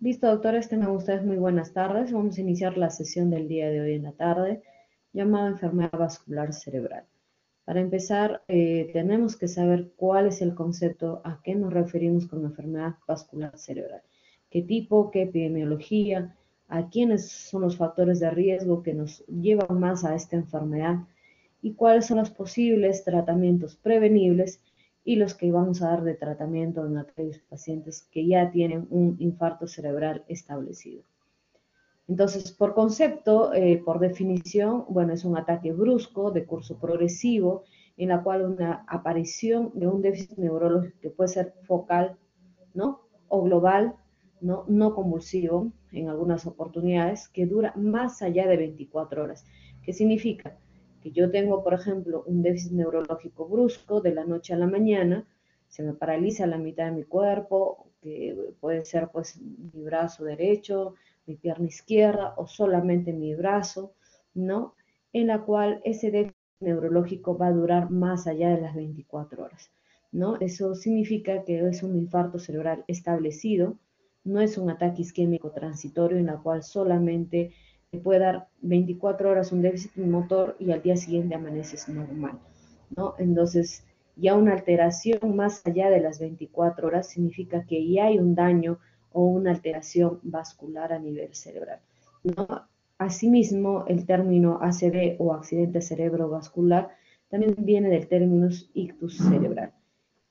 Listo, doctores, tengan ustedes muy buenas tardes. Vamos a iniciar la sesión del día de hoy en la tarde, llamada enfermedad vascular cerebral. Para empezar, tenemos que saber cuál es el concepto, a qué nos referimos con enfermedad vascular cerebral, qué tipo, qué epidemiología, a quiénes son los factores de riesgo que nos llevan más a esta enfermedad y cuáles son los posibles tratamientos prevenibles y los que vamos a dar de tratamiento en aquellos pacientes que ya tienen un infarto cerebral establecido. Entonces, por concepto, por definición, bueno, es un ataque brusco de curso progresivo en la cual una aparición de un déficit neurológico que puede ser focal, ¿no? O global, ¿no? No convulsivo en algunas oportunidades, que dura más allá de 24 horas. ¿Qué significa? Que yo tengo, por ejemplo, un déficit neurológico brusco de la noche a la mañana, se me paraliza la mitad de mi cuerpo, que puede ser pues mi brazo derecho, mi pierna izquierda o solamente mi brazo, ¿no? En la cual ese déficit neurológico va a durar más allá de las 24 horas, ¿no? Eso significa que es un infarto cerebral establecido, no es un ataque isquémico transitorio en la cual solamente te puede dar 24 horas un déficit motor y al día siguiente amaneces normal, ¿no? Entonces, ya una alteración más allá de las 24 horas significa que ya hay un daño o una alteración vascular a nivel cerebral, ¿no? Asimismo, el término ACV o accidente cerebrovascular también viene del término ictus cerebral.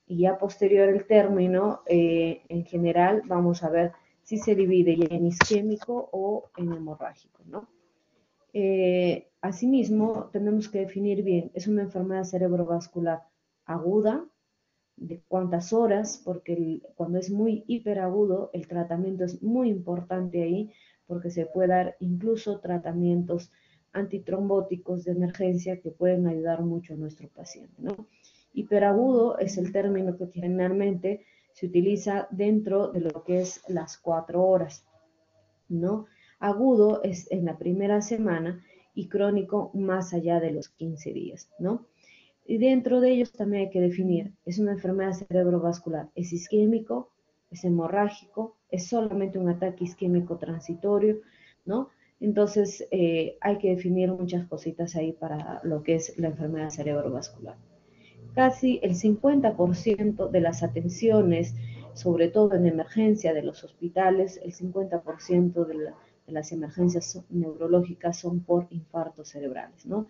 Y ya posterior el término, en general, vamos a ver si se divide ya en isquémico o en hemorrágico, ¿no? Asimismo, tenemos que definir bien, es una enfermedad cerebrovascular aguda, de cuántas horas, porque cuando es muy hiperagudo, el tratamiento es muy importante ahí, porque se puede dar incluso tratamientos antitrombóticos de emergencia que pueden ayudar mucho a nuestro paciente, ¿no? Hiperagudo es el término que generalmente se utiliza dentro de lo que es las 4 horas, ¿no? Agudo es en la primera semana y crónico más allá de los 15 días, ¿no? Y dentro de ellos también hay que definir, ¿es una enfermedad cerebrovascular? ¿Es isquémico? ¿Es hemorrágico? ¿Es solamente un ataque isquémico transitorio? ¿No? Entonces hay que definir muchas cositas ahí para lo que es la enfermedad cerebrovascular. Casi el 50% de las atenciones, sobre todo en emergencia de los hospitales, el 50% de las emergencias neurológicas son por infartos cerebrales, ¿no?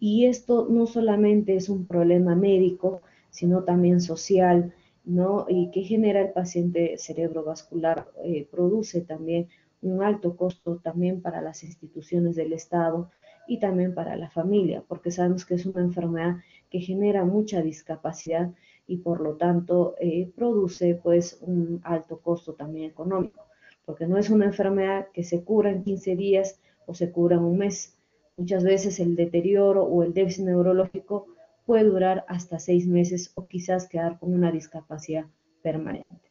Y esto no solamente es un problema médico, sino también social, ¿no? Y que genera el paciente cerebrovascular, produce también un alto costo también para las instituciones del Estado y también para la familia, porque sabemos que es una enfermedad que genera mucha discapacidad y por lo tanto produce pues un alto costo también económico, porque no es una enfermedad que se cura en 15 días o se cura en un mes. Muchas veces el deterioro o el déficit neurológico puede durar hasta 6 meses o quizás quedar con una discapacidad permanente.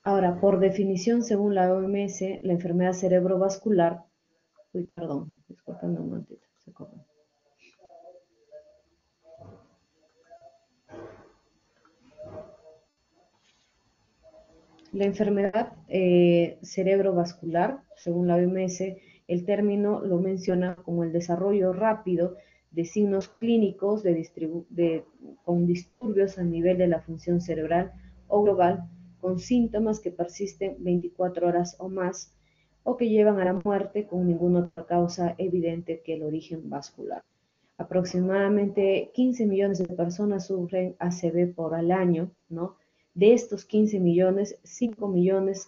Ahora, por definición, según la OMS, la enfermedad cerebrovascular, uy, perdón, disculpen un momentito, se cortó. La enfermedad cerebrovascular, según la OMS, el término lo menciona como el desarrollo rápido de signos clínicos con disturbios a nivel de la función cerebral o global, con síntomas que persisten 24 horas o más, o que llevan a la muerte con ninguna otra causa evidente que el origen vascular. Aproximadamente 15 millones de personas sufren ACV por al año, ¿no? De estos 15 millones, 5 millones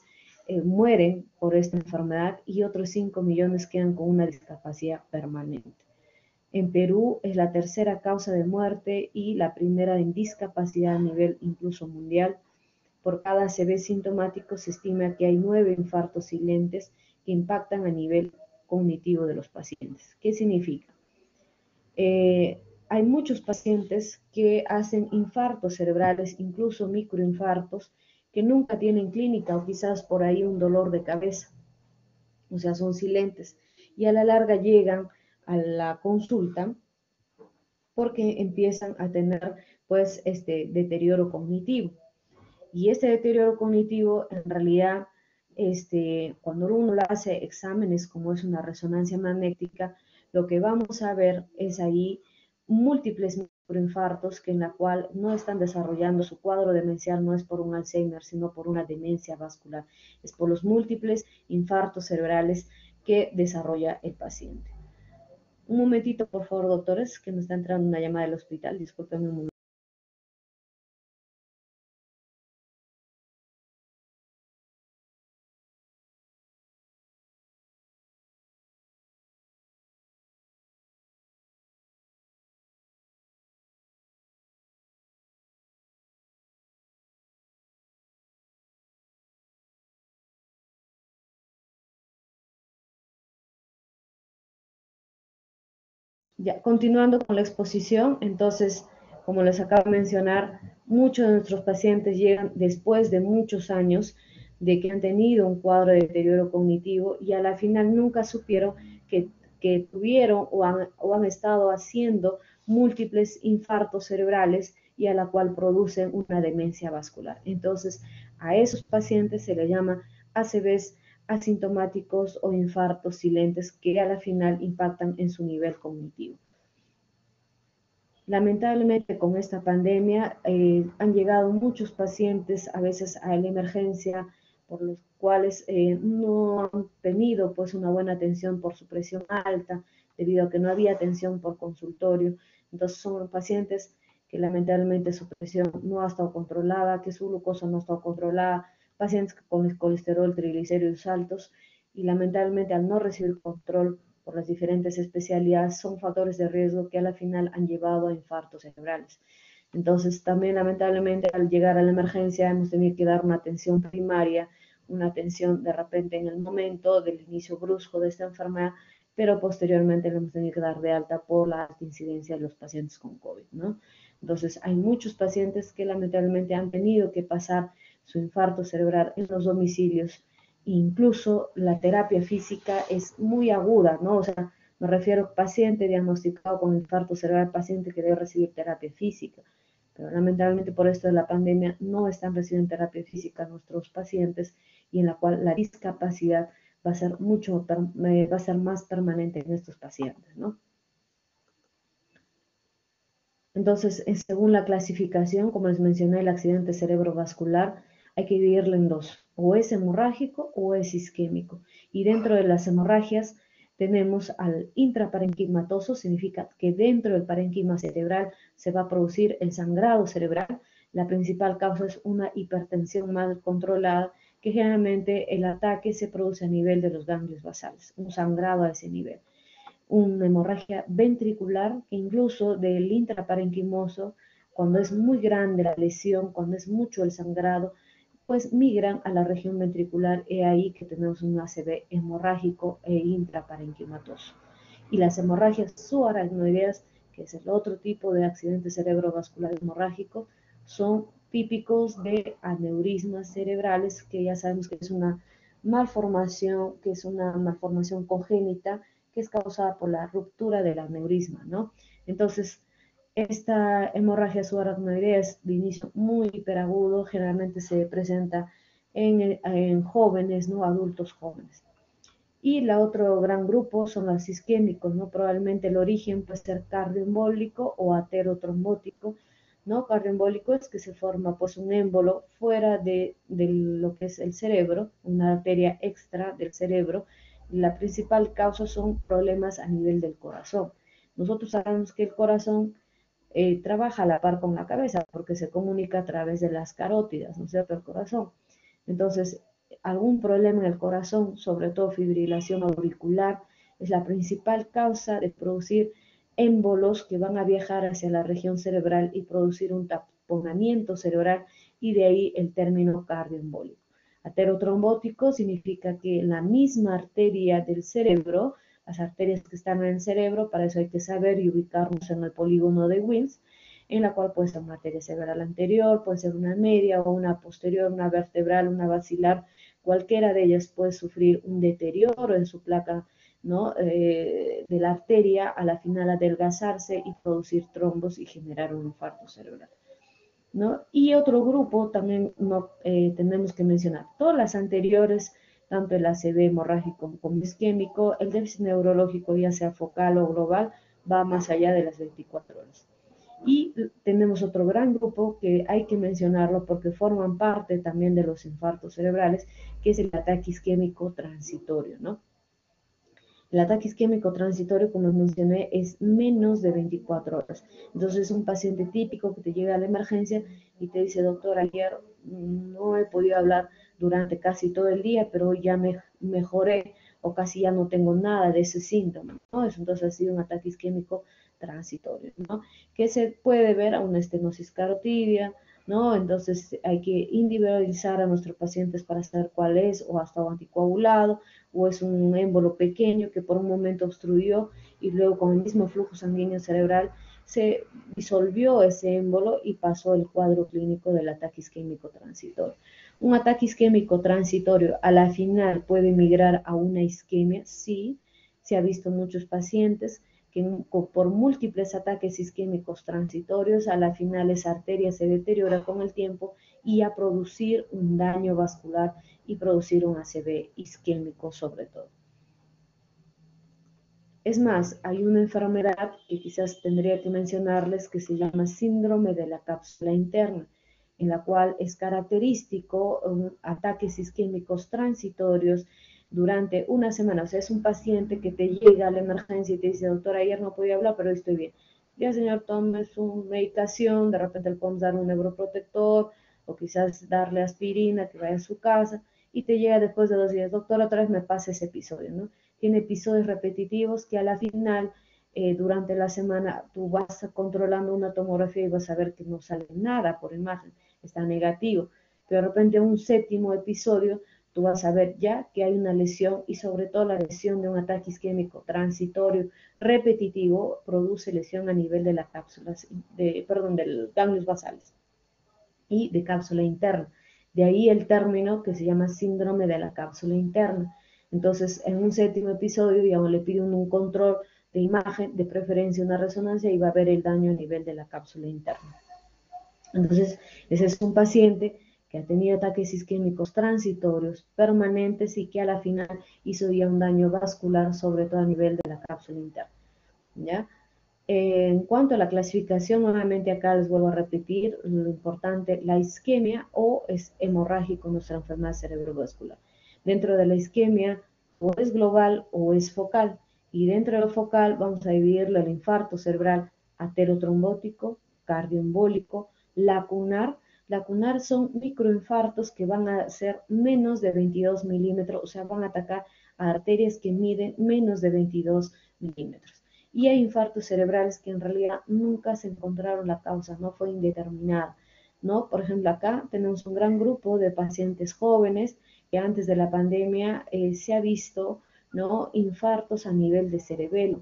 mueren por esta enfermedad y otros 5 millones quedan con una discapacidad permanente. En Perú es la tercera causa de muerte y la primera en discapacidad a nivel incluso mundial. Por cada ACV sintomático se estima que hay 9 infartos silentes que impactan a nivel cognitivo de los pacientes. ¿Qué significa? Hay muchos pacientes que hacen infartos cerebrales, incluso microinfartos, que nunca tienen clínica o quizás por ahí un dolor de cabeza, o sea, son silentes y a la larga llegan a la consulta porque empiezan a tener pues este deterioro cognitivo. Y este deterioro cognitivo en realidad cuando uno le hace exámenes como es una resonancia magnética, lo que vamos a ver es ahí múltiples microinfartos que en la cual no están desarrollando su cuadro demencial, no es por un Alzheimer, sino por una demencia vascular, es por los múltiples infartos cerebrales que desarrolla el paciente. Un momentito, por favor, doctores, que me está entrando una llamada del hospital, discúlpenme un momento. Ya, continuando con la exposición, entonces, como les acabo de mencionar, muchos de nuestros pacientes llegan después de muchos años de que han tenido un cuadro de deterioro cognitivo y a la final nunca supieron que tuvieron o han estado haciendo múltiples infartos cerebrales y a la cual producen una demencia vascular. Entonces, a esos pacientes se les llama ACVs asintomáticos o infartos silentes que a la final impactan en su nivel cognitivo. Lamentablemente con esta pandemia han llegado muchos pacientes a veces a la emergencia por los cuales no han tenido pues una buena atención por su presión alta debido a que no había atención por consultorio. Entonces son pacientes que lamentablemente su presión no ha estado controlada, que su glucosa no ha estado controlada, pacientes con el colesterol, triglicéridos altos y lamentablemente al no recibir control por las diferentes especialidades son factores de riesgo que a la final han llevado a infartos cerebrales. Entonces, también lamentablemente al llegar a la emergencia hemos tenido que dar una atención primaria, una atención de repente en el momento del inicio brusco de esta enfermedad, pero posteriormente le hemos tenido que dar de alta por la alta incidencia de los pacientes con COVID, ¿no? Entonces, hay muchos pacientes que lamentablemente han tenido que pasar su infarto cerebral en los domicilios. Incluso la terapia física es muy aguda, ¿no? O sea, me refiero a paciente diagnosticado con infarto cerebral, paciente que debe recibir terapia física. Pero lamentablemente por esto de la pandemia no están recibiendo terapia física nuestros pacientes y en la cual la discapacidad va a ser va a ser más permanente en estos pacientes, ¿no? Entonces, según la clasificación, como les mencioné, el accidente cerebrovascular hay que dividirlo en dos, o es hemorrágico o es isquémico. Y dentro de las hemorragias tenemos al intraparenquimatoso, significa que dentro del parenquima cerebral se va a producir el sangrado cerebral. La principal causa es una hipertensión mal controlada, que generalmente el ataque se produce a nivel de los ganglios basales, un sangrado a ese nivel, una hemorragia ventricular que incluso del intraparenquimoso, cuando es muy grande la lesión, cuando es mucho el sangrado, pues migran a la región ventricular y ahí que tenemos un ACV hemorrágico e intraparenquimatoso. Y las hemorragias subaracnoideas, que es el otro tipo de accidente cerebrovascular hemorrágico, son típicos de aneurismas cerebrales, que ya sabemos que es una malformación congénita que es causada por la ruptura del aneurisma, ¿no? Entonces, esta hemorragia subaracnoidea es de inicio muy hiperagudo, generalmente se presenta en jóvenes, ¿no? Adultos jóvenes. Y la otro gran grupo son los isquémicos, ¿no? Probablemente el origen puede ser cardioembólico o aterotrombótico, ¿no? Cardioembólico es que se forma pues un émbolo fuera de lo que es el cerebro, una arteria extra del cerebro. La principal causa son problemas a nivel del corazón. Nosotros sabemos que el corazón trabaja a la par con la cabeza porque se comunica a través de las carótidas, ¿no es cierto? El corazón. Entonces, algún problema en el corazón, sobre todo fibrilación auricular, es la principal causa de producir émbolos que van a viajar hacia la región cerebral y producir un taponamiento cerebral y de ahí el término cardioembólico. Aterotrombótico significa que la misma arteria del cerebro, las arterias que están en el cerebro, para eso hay que saber y ubicarnos en el polígono de Wilms, en la cual puede ser una arteria cerebral anterior, puede ser una media o una posterior, una vertebral, una basilar, cualquiera de ellas puede sufrir un deterioro en su placa ¿no? De la arteria a la final adelgazarse y producir trombos y generar un infarto cerebral, ¿no? Y otro grupo también no, tenemos que mencionar, todas las anteriores, tanto el ACV hemorrágico como isquémico, el déficit neurológico, ya sea focal o global, va más allá de las 24 horas. Y tenemos otro gran grupo que hay que mencionarlo porque forman parte también de los infartos cerebrales, que es el ataque isquémico transitorio, ¿no? El ataque isquémico transitorio, como mencioné, es menos de 24 horas. Entonces, es un paciente típico que te llega a la emergencia y te dice, doctor, ayer no he podido hablar durante casi todo el día, pero hoy ya mejoré o casi ya no tengo nada de ese síntoma, ¿no? Entonces, ha sido un ataque isquémico transitorio, ¿no? Que se puede ver a una estenosis carotidia, ¿no? Entonces, hay que individualizar a nuestros pacientes para saber cuál es, o ha estado anticoagulado, o es un émbolo pequeño que por un momento obstruyó y luego con el mismo flujo sanguíneo cerebral se disolvió ese émbolo y pasó el cuadro clínico del ataque isquémico transitorio. Un ataque isquémico transitorio a la final puede migrar a una isquemia, sí, se ha visto muchos pacientes que por múltiples ataques isquémicos transitorios, a la final esa arteria se deteriora con el tiempo y a producir un daño vascular y producir un ACV isquémico sobre todo. Es más, hay una enfermedad que quizás tendría que mencionarles que se llama síndrome de la cápsula interna, en la cual es característico ataques isquémicos transitorios durante una semana. O sea, es un paciente que te llega a la emergencia y te dice, doctor, ayer no podía hablar, pero hoy estoy bien. Ya, señor, tome su medicación, de repente le podemos dar un neuroprotector o quizás darle aspirina, que vaya a su casa, y te llega después de 2 días, doctor, otra vez me pasa ese episodio, ¿no? Tiene episodios repetitivos que a la final, durante la semana, tú vas controlando una tomografía y vas a ver que no sale nada por imagen, está negativo. Pero de repente un séptimo episodio, tú vas a ver ya que hay una lesión y sobre todo la lesión de un ataque isquémico transitorio repetitivo produce lesión a nivel de la cápsula, perdón, del ganglios basales y de cápsula interna. De ahí el término que se llama síndrome de la cápsula interna. Entonces, en un séptimo episodio, digamos, le piden un control de imagen, de preferencia una resonancia, y va a ver el daño a nivel de la cápsula interna. Entonces, ese es un paciente que ha tenido ataques isquémicos transitorios, permanentes, y que a la final hizo ya un daño vascular, sobre todo a nivel de la cápsula interna, ¿ya? En cuanto a la clasificación, nuevamente acá les vuelvo a repetir lo importante, la isquemia o es hemorrágico nuestra enfermedad cerebrovascular. Dentro de la isquemia o es global o es focal, y dentro de lo focal vamos a dividirlo el infarto cerebral aterotrombótico, cardioembólico, lacunar. Lacunar son microinfartos que van a ser menos de 22 milímetros, o sea, van a atacar a arterias que miden menos de 22 milímetros. Y hay infartos cerebrales que en realidad nunca se encontraron la causa, no fue indeterminada, ¿no? Por ejemplo, acá tenemos un gran grupo de pacientes jóvenes que antes de la pandemia se ha visto, ¿no?, infartos a nivel de cerebelo,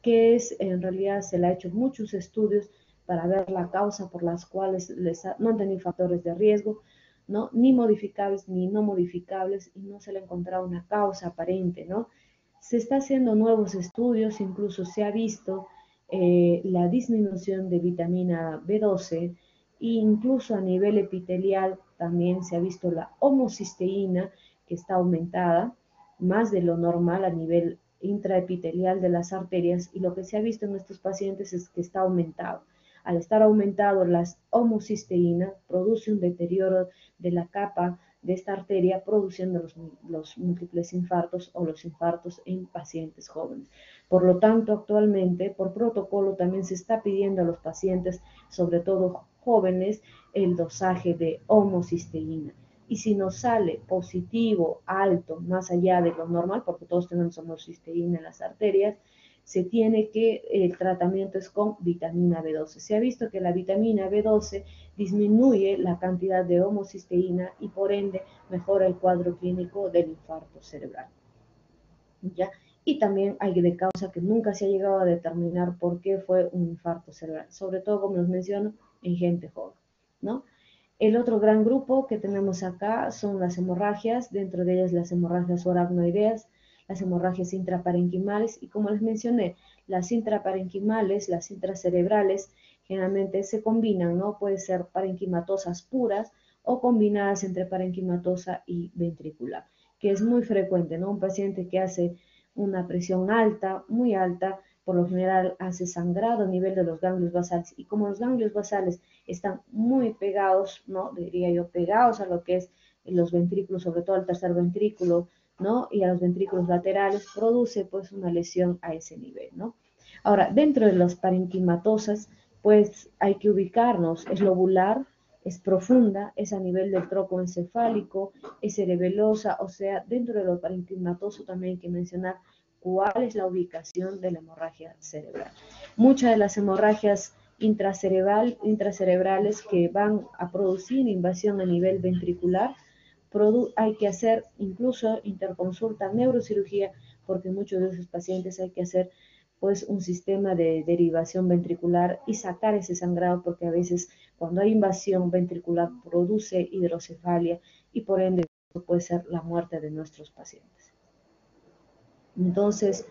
que es, en realidad se le ha hecho muchos estudios para ver la causa por las cuales no han tenido factores de riesgo, ¿no?, ni modificables ni no modificables, y no se le ha encontrado una causa aparente, ¿no? Se está haciendo nuevos estudios, incluso se ha visto la disminución de vitamina B12, e incluso a nivel epitelial también se ha visto la homocisteína que está aumentada, más de lo normal a nivel intraepitelial de las arterias, y lo que se ha visto en estos pacientes es que está aumentado. Al estar aumentado la homocisteína, produce un deterioro de la capa de esta arteria, produciendo los múltiples infartos o los infartos en pacientes jóvenes. Por lo tanto, actualmente, por protocolo, también se está pidiendo a los pacientes, sobre todo jóvenes, el dosaje de homocisteína. Y si nos sale positivo, alto, más allá de lo normal, porque todos tenemos homocisteína en las arterias, se tiene que, el tratamiento es con vitamina B12. Se ha visto que la vitamina B12 disminuye la cantidad de homocisteína y por ende mejora el cuadro clínico del infarto cerebral, ¿ya? Y también hay de causa que nunca se ha llegado a determinar por qué fue un infarto cerebral, sobre todo, como les menciono, en gente joven, ¿no? El otro gran grupo que tenemos acá son las hemorragias, dentro de ellas las hemorragias aracnoideas. las hemorragias intraparenquimales, y como les mencioné, las intraparenquimales, las intracerebrales, generalmente se combinan, ¿no? Puede ser parenquimatosas puras o combinadas entre parenquimatosa y ventricular, que es muy frecuente, ¿no? Un paciente que hace una presión alta, muy alta, por lo general hace sangrado a nivel de los ganglios basales, y como los ganglios basales están muy pegados, ¿no? Diría yo, pegados a lo que es los ventrículos, sobre todo al tercer ventrículo, ¿no? Y a los ventrículos laterales, produce pues una lesión a ese nivel, ¿no? Ahora, dentro de las parenquimatosas, pues hay que ubicarnos, es lobular, es profunda, es a nivel del tronco encefálico, es cerebelosa, o sea, dentro de lo parenquimatoso también hay que mencionar cuál es la ubicación de la hemorragia cerebral. Muchas de las hemorragias intracerebrales que van a producir invasión a nivel ventricular, hay que hacer incluso interconsulta neurocirugía, porque muchos de esos pacientes hay que hacer pues un sistema de derivación ventricular y sacar ese sangrado, porque a veces cuando hay invasión ventricular produce hidrocefalia y por ende puede ser la muerte de nuestros pacientes. Entonces,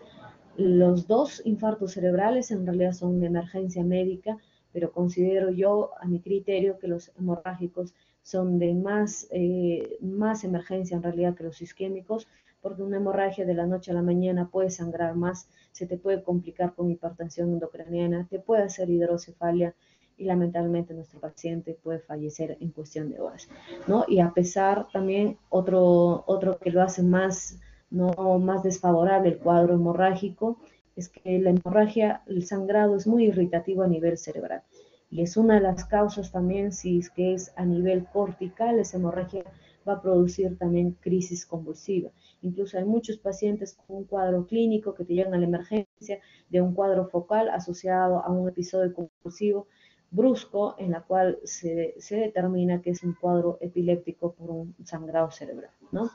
los dos infartos cerebrales en realidad son una emergencia médica, pero considero yo, a mi criterio, que los hemorrágicos son de más emergencia en realidad que los isquémicos, porque una hemorragia de la noche a la mañana puede sangrar más, se te puede complicar con hipertensión endocraniana, te puede hacer hidrocefalia y lamentablemente nuestro paciente puede fallecer en cuestión de horas, ¿no? Y a pesar también otro que lo hace más, no más desfavorable el cuadro hemorrágico, es que la hemorragia, el sangrado es muy irritativo a nivel cerebral. Y es una de las causas también, si es que es a nivel cortical, esa hemorragia va a producir también crisis convulsiva. Incluso hay muchos pacientes con un cuadro clínico que te llegan a la emergencia de un cuadro focal asociado a un episodio convulsivo brusco, en la cual se determina que es un cuadro epiléptico por un sangrado cerebral, ¿no?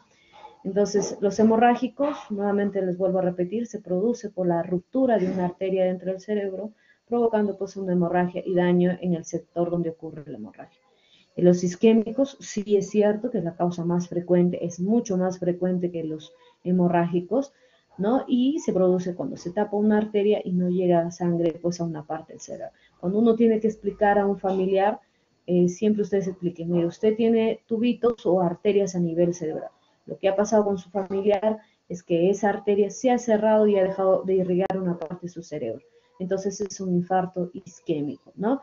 Entonces, los hemorrágicos, nuevamente les vuelvo a repetir, se produce por la ruptura de una arteria dentro del cerebro, provocando pues una hemorragia y daño en el sector donde ocurre la hemorragia. En los isquémicos, sí es cierto que es la causa más frecuente, es mucho más frecuente que los hemorrágicos, ¿no? Y se produce cuando se tapa una arteria y no llega sangre pues a una parte del cerebro. Cuando uno tiene que explicar a un familiar, siempre ustedes expliquen, mire, usted tiene tubitos o arterias a nivel cerebral. Lo que ha pasado con su familiar es que esa arteria se ha cerrado y ha dejado de irrigar una parte de su cerebro. Entonces es un infarto isquémico, ¿no?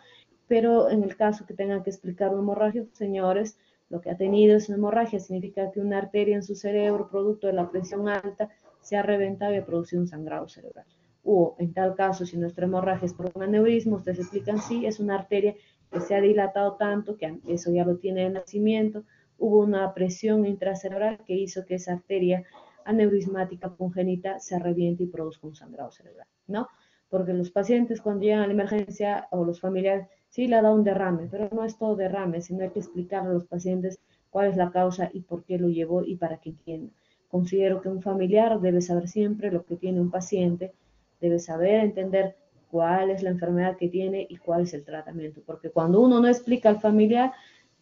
Pero en el caso que tengan que explicar una hemorragia, señores, lo que ha tenido es una hemorragia, significa que una arteria en su cerebro, producto de la presión alta, se ha reventado y ha producido un sangrado cerebral. O en tal caso, si nuestra hemorragia es por un aneurisma, ustedes explican, sí, es una arteria que se ha dilatado tanto, que eso ya lo tiene de nacimiento, hubo una presión intracerebral que hizo que esa arteria aneurismática congénita se reviente y produzca un sangrado cerebral, ¿no? Porque los pacientes cuando llegan a la emergencia o los familiares, sí le da un derrame, pero no es todo derrame, sino hay que explicarle a los pacientes cuál es la causa y por qué lo llevó y para que entiendan. Considero que un familiar debe saber siempre lo que tiene un paciente, debe saber entender cuál es la enfermedad que tiene y cuál es el tratamiento, porque cuando uno no explica al familiar,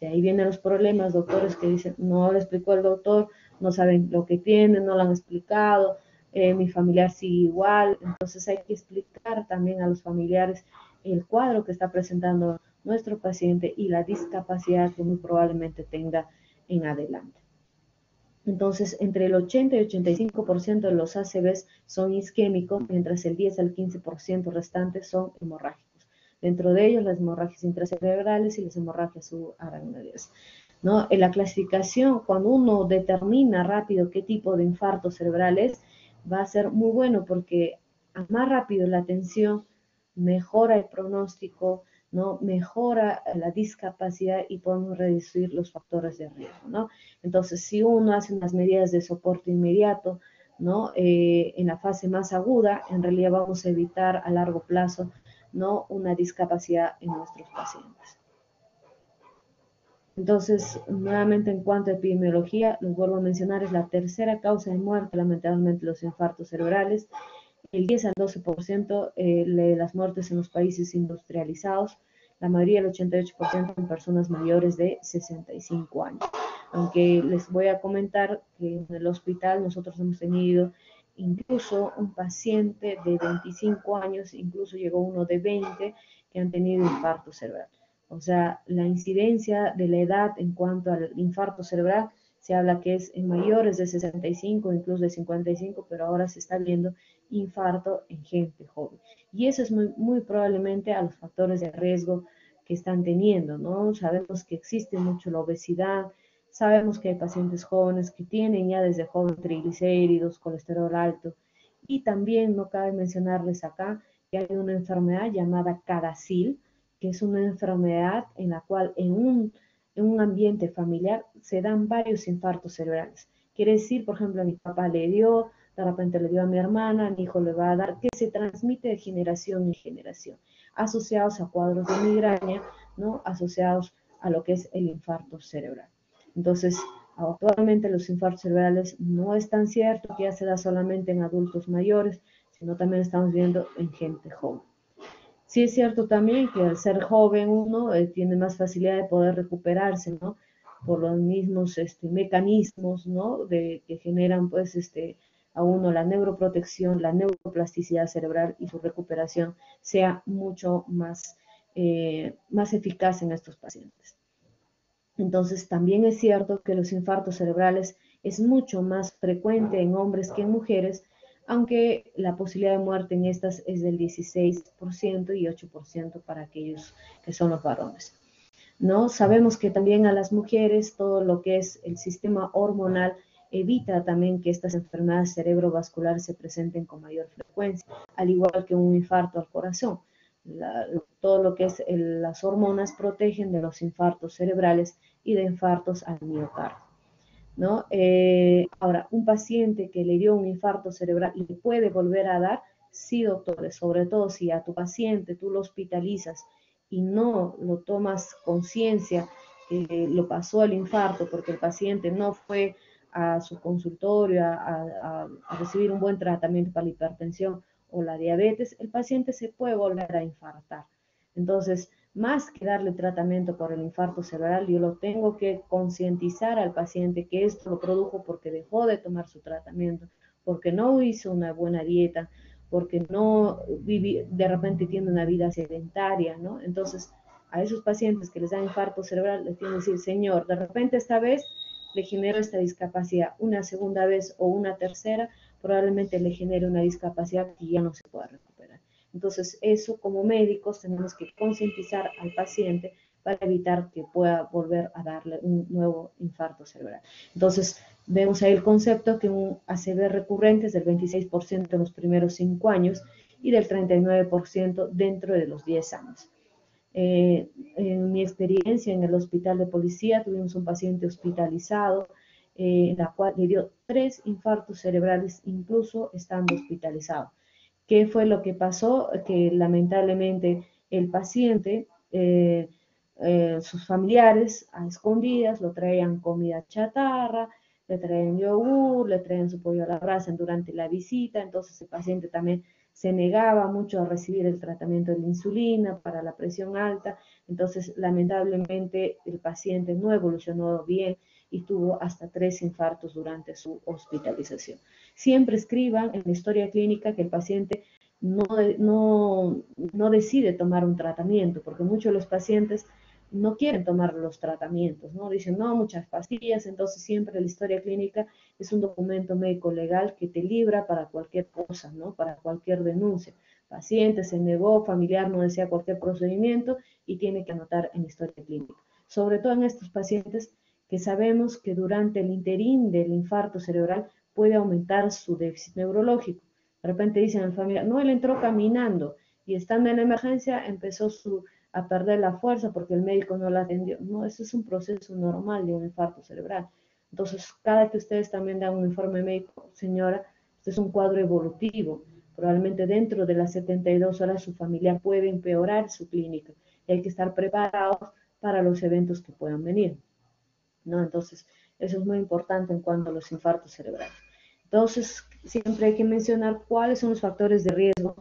de ahí vienen los problemas, doctores que dicen, no le explicó el doctor, no saben lo que tienen, no lo han explicado, mi familiar sigue igual, entonces hay que explicar también a los familiares el cuadro que está presentando nuestro paciente y la discapacidad que muy probablemente tenga en adelante. Entonces, entre el 80 y 85% de los ACVs son isquémicos, mientras el 10 al 15% restantes son hemorrágicos. Dentro de ellos, las hemorragias intracerebrales y las hemorragias subaracnoideas, ¿no? En la clasificación, cuando uno determina rápido qué tipo de infarto cerebral es, va a ser muy bueno porque a más rápido la atención mejora el pronóstico, ¿no? Mejora la discapacidad y podemos reducir los factores de riesgo, ¿no? Entonces, si uno hace unas medidas de soporte inmediato, ¿no? En la fase más aguda, en realidad vamos a evitar a largo plazo, ¿no? Una discapacidad en nuestros pacientes. Entonces, nuevamente en cuanto a epidemiología, les vuelvo a mencionar, es la tercera causa de muerte, lamentablemente, los infartos cerebrales. El 10 al 12% de las muertes en los países industrializados, la mayoría, el 88%, en personas mayores de 65 años. Aunque les voy a comentar que en el hospital nosotros hemos tenido incluso un paciente de 25 años, incluso llegó uno de 20 que han tenido infarto cerebral. O sea, la incidencia de la edad en cuanto al infarto cerebral se habla que es en mayores de 65, incluso de 55, pero ahora se está viendo infarto en gente joven. Y eso es muy probablemente a los factores de riesgo que están teniendo, ¿no? Sabemos que existe mucho la obesidad, sabemos que hay pacientes jóvenes que tienen ya desde joven triglicéridos, colesterol alto, y también no cabe mencionarles acá que hay una enfermedad llamada CADASIL, que es una enfermedad en la cual en un ambiente familiar se dan varios infartos cerebrales. Quiere decir, por ejemplo, a mi papá le dio, de repente le dio a mi hermana, a mi hijo le va a dar, que se transmite de generación en generación, asociados a cuadros de migraña, ¿no? Asociados a lo que es el infarto cerebral. Entonces, actualmente los infartos cerebrales no es tan cierto que ya se da solamente en adultos mayores, sino también estamos viendo en gente joven. Sí es cierto también que al ser joven uno tiene más facilidad de poder recuperarse, ¿no? Por los mismos mecanismos, ¿no? Que generan, pues, a uno la neuroprotección, la neuroplasticidad cerebral y su recuperación sea mucho más eficaz en estos pacientes. Entonces, también es cierto que los infartos cerebrales es mucho más frecuente en hombres que en mujeres, aunque la posibilidad de muerte en estas es del 16% y 8% para aquellos que son los varones. ¿No? Sabemos que también a las mujeres todo lo que es el sistema hormonal evita también que estas enfermedades cerebrovasculares se presenten con mayor frecuencia, al igual que un infarto al corazón. Todo lo que es las hormonas protegen de los infartos cerebrales y de infartos al miocardio, ¿no? Ahora, un paciente que le dio un infarto cerebral le puede volver a dar, sí, doctores, sobre todo si a tu paciente tú lo hospitalizas y no lo tomas conciencia que lo pasó el infarto porque el paciente no fue a su consultorio a recibir un buen tratamiento para la hipertensión o la diabetes, el paciente se puede volver a infartar. Entonces, más que darle tratamiento por el infarto cerebral, yo lo tengo que concientizar al paciente que esto lo produjo porque dejó de tomar su tratamiento, porque no hizo una buena dieta, porque no viví, de repente tiene una vida sedentaria, ¿no? Entonces, a esos pacientes que les da infarto cerebral, les tienen que decir, señor, de repente esta vez le genera esta discapacidad, una segunda vez o una tercera, probablemente le genere una discapacidad que ya no se pueda recuperar. Entonces, eso como médicos tenemos que concientizar al paciente para evitar que pueda volver a darle un nuevo infarto cerebral. Entonces, vemos ahí el concepto que un ACV recurrente es del 26% en los primeros 5 años y del 39% dentro de los 10 años. En mi experiencia en el hospital de policía tuvimos un paciente hospitalizado, en la cual le dio 3 infartos cerebrales incluso estando hospitalizado. ¿Qué fue lo que pasó? Que lamentablemente el paciente, sus familiares a escondidas lo traían comida chatarra, le traían yogur, le traían su pollo a la brasa durante la visita, entonces el paciente también se negaba mucho a recibir el tratamiento de la insulina para la presión alta, entonces lamentablemente el paciente no evolucionó bien y tuvo hasta 3 infartos durante su hospitalización. Siempre escriban en la historia clínica que el paciente no decide tomar un tratamiento, porque muchos de los pacientes no quieren tomar los tratamientos, ¿no? Dicen, no, muchas pastillas, entonces siempre la historia clínica es un documento médico legal que te libra para cualquier cosa, ¿no? Para cualquier denuncia. Paciente se negó, familiar no desea cualquier procedimiento y tiene que anotar en la historia clínica. Sobre todo en estos pacientes que sabemos que durante el interín del infarto cerebral puede aumentar su déficit neurológico. De repente dicen en familia, no, él entró caminando y estando en la emergencia empezó a perder la fuerza porque el médico no la atendió. No, eso es un proceso normal de un infarto cerebral. Entonces, cada que ustedes también dan un informe médico, señora, este es un cuadro evolutivo. Probablemente dentro de las 72 horas su familia puede empeorar su clínica y hay que estar preparados para los eventos que puedan venir, ¿no? Entonces, eso es muy importante en cuanto a los infartos cerebrales. Entonces, siempre hay que mencionar cuáles son los factores de riesgo.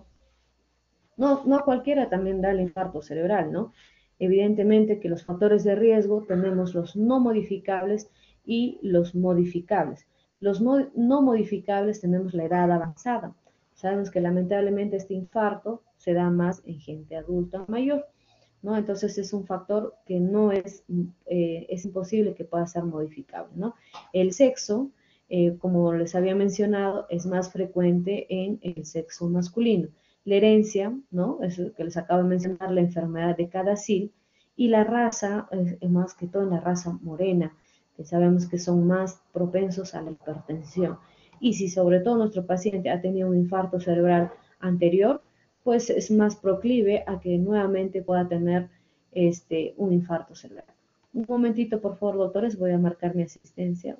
No a cualquiera también da el infarto cerebral, ¿no? Evidentemente que los factores de riesgo tenemos los no modificables y los modificables. Los no modificables tenemos la edad avanzada. Sabemos que lamentablemente este infarto se da más en gente adulta mayor, ¿no? Entonces es un factor que no es, es imposible que pueda ser modificable, ¿no? El sexo, como les había mencionado, es más frecuente en el sexo masculino. La herencia, ¿no? Es que les acabo de mencionar, la enfermedad de Cadacil, y la raza, más que todo en la raza morena, que sabemos que son más propensos a la hipertensión. Y si sobre todo nuestro paciente ha tenido un infarto cerebral anterior, pues es más proclive a que nuevamente pueda tener un infarto cerebral. Un momentito, por favor, doctores, voy a marcar mi asistencia.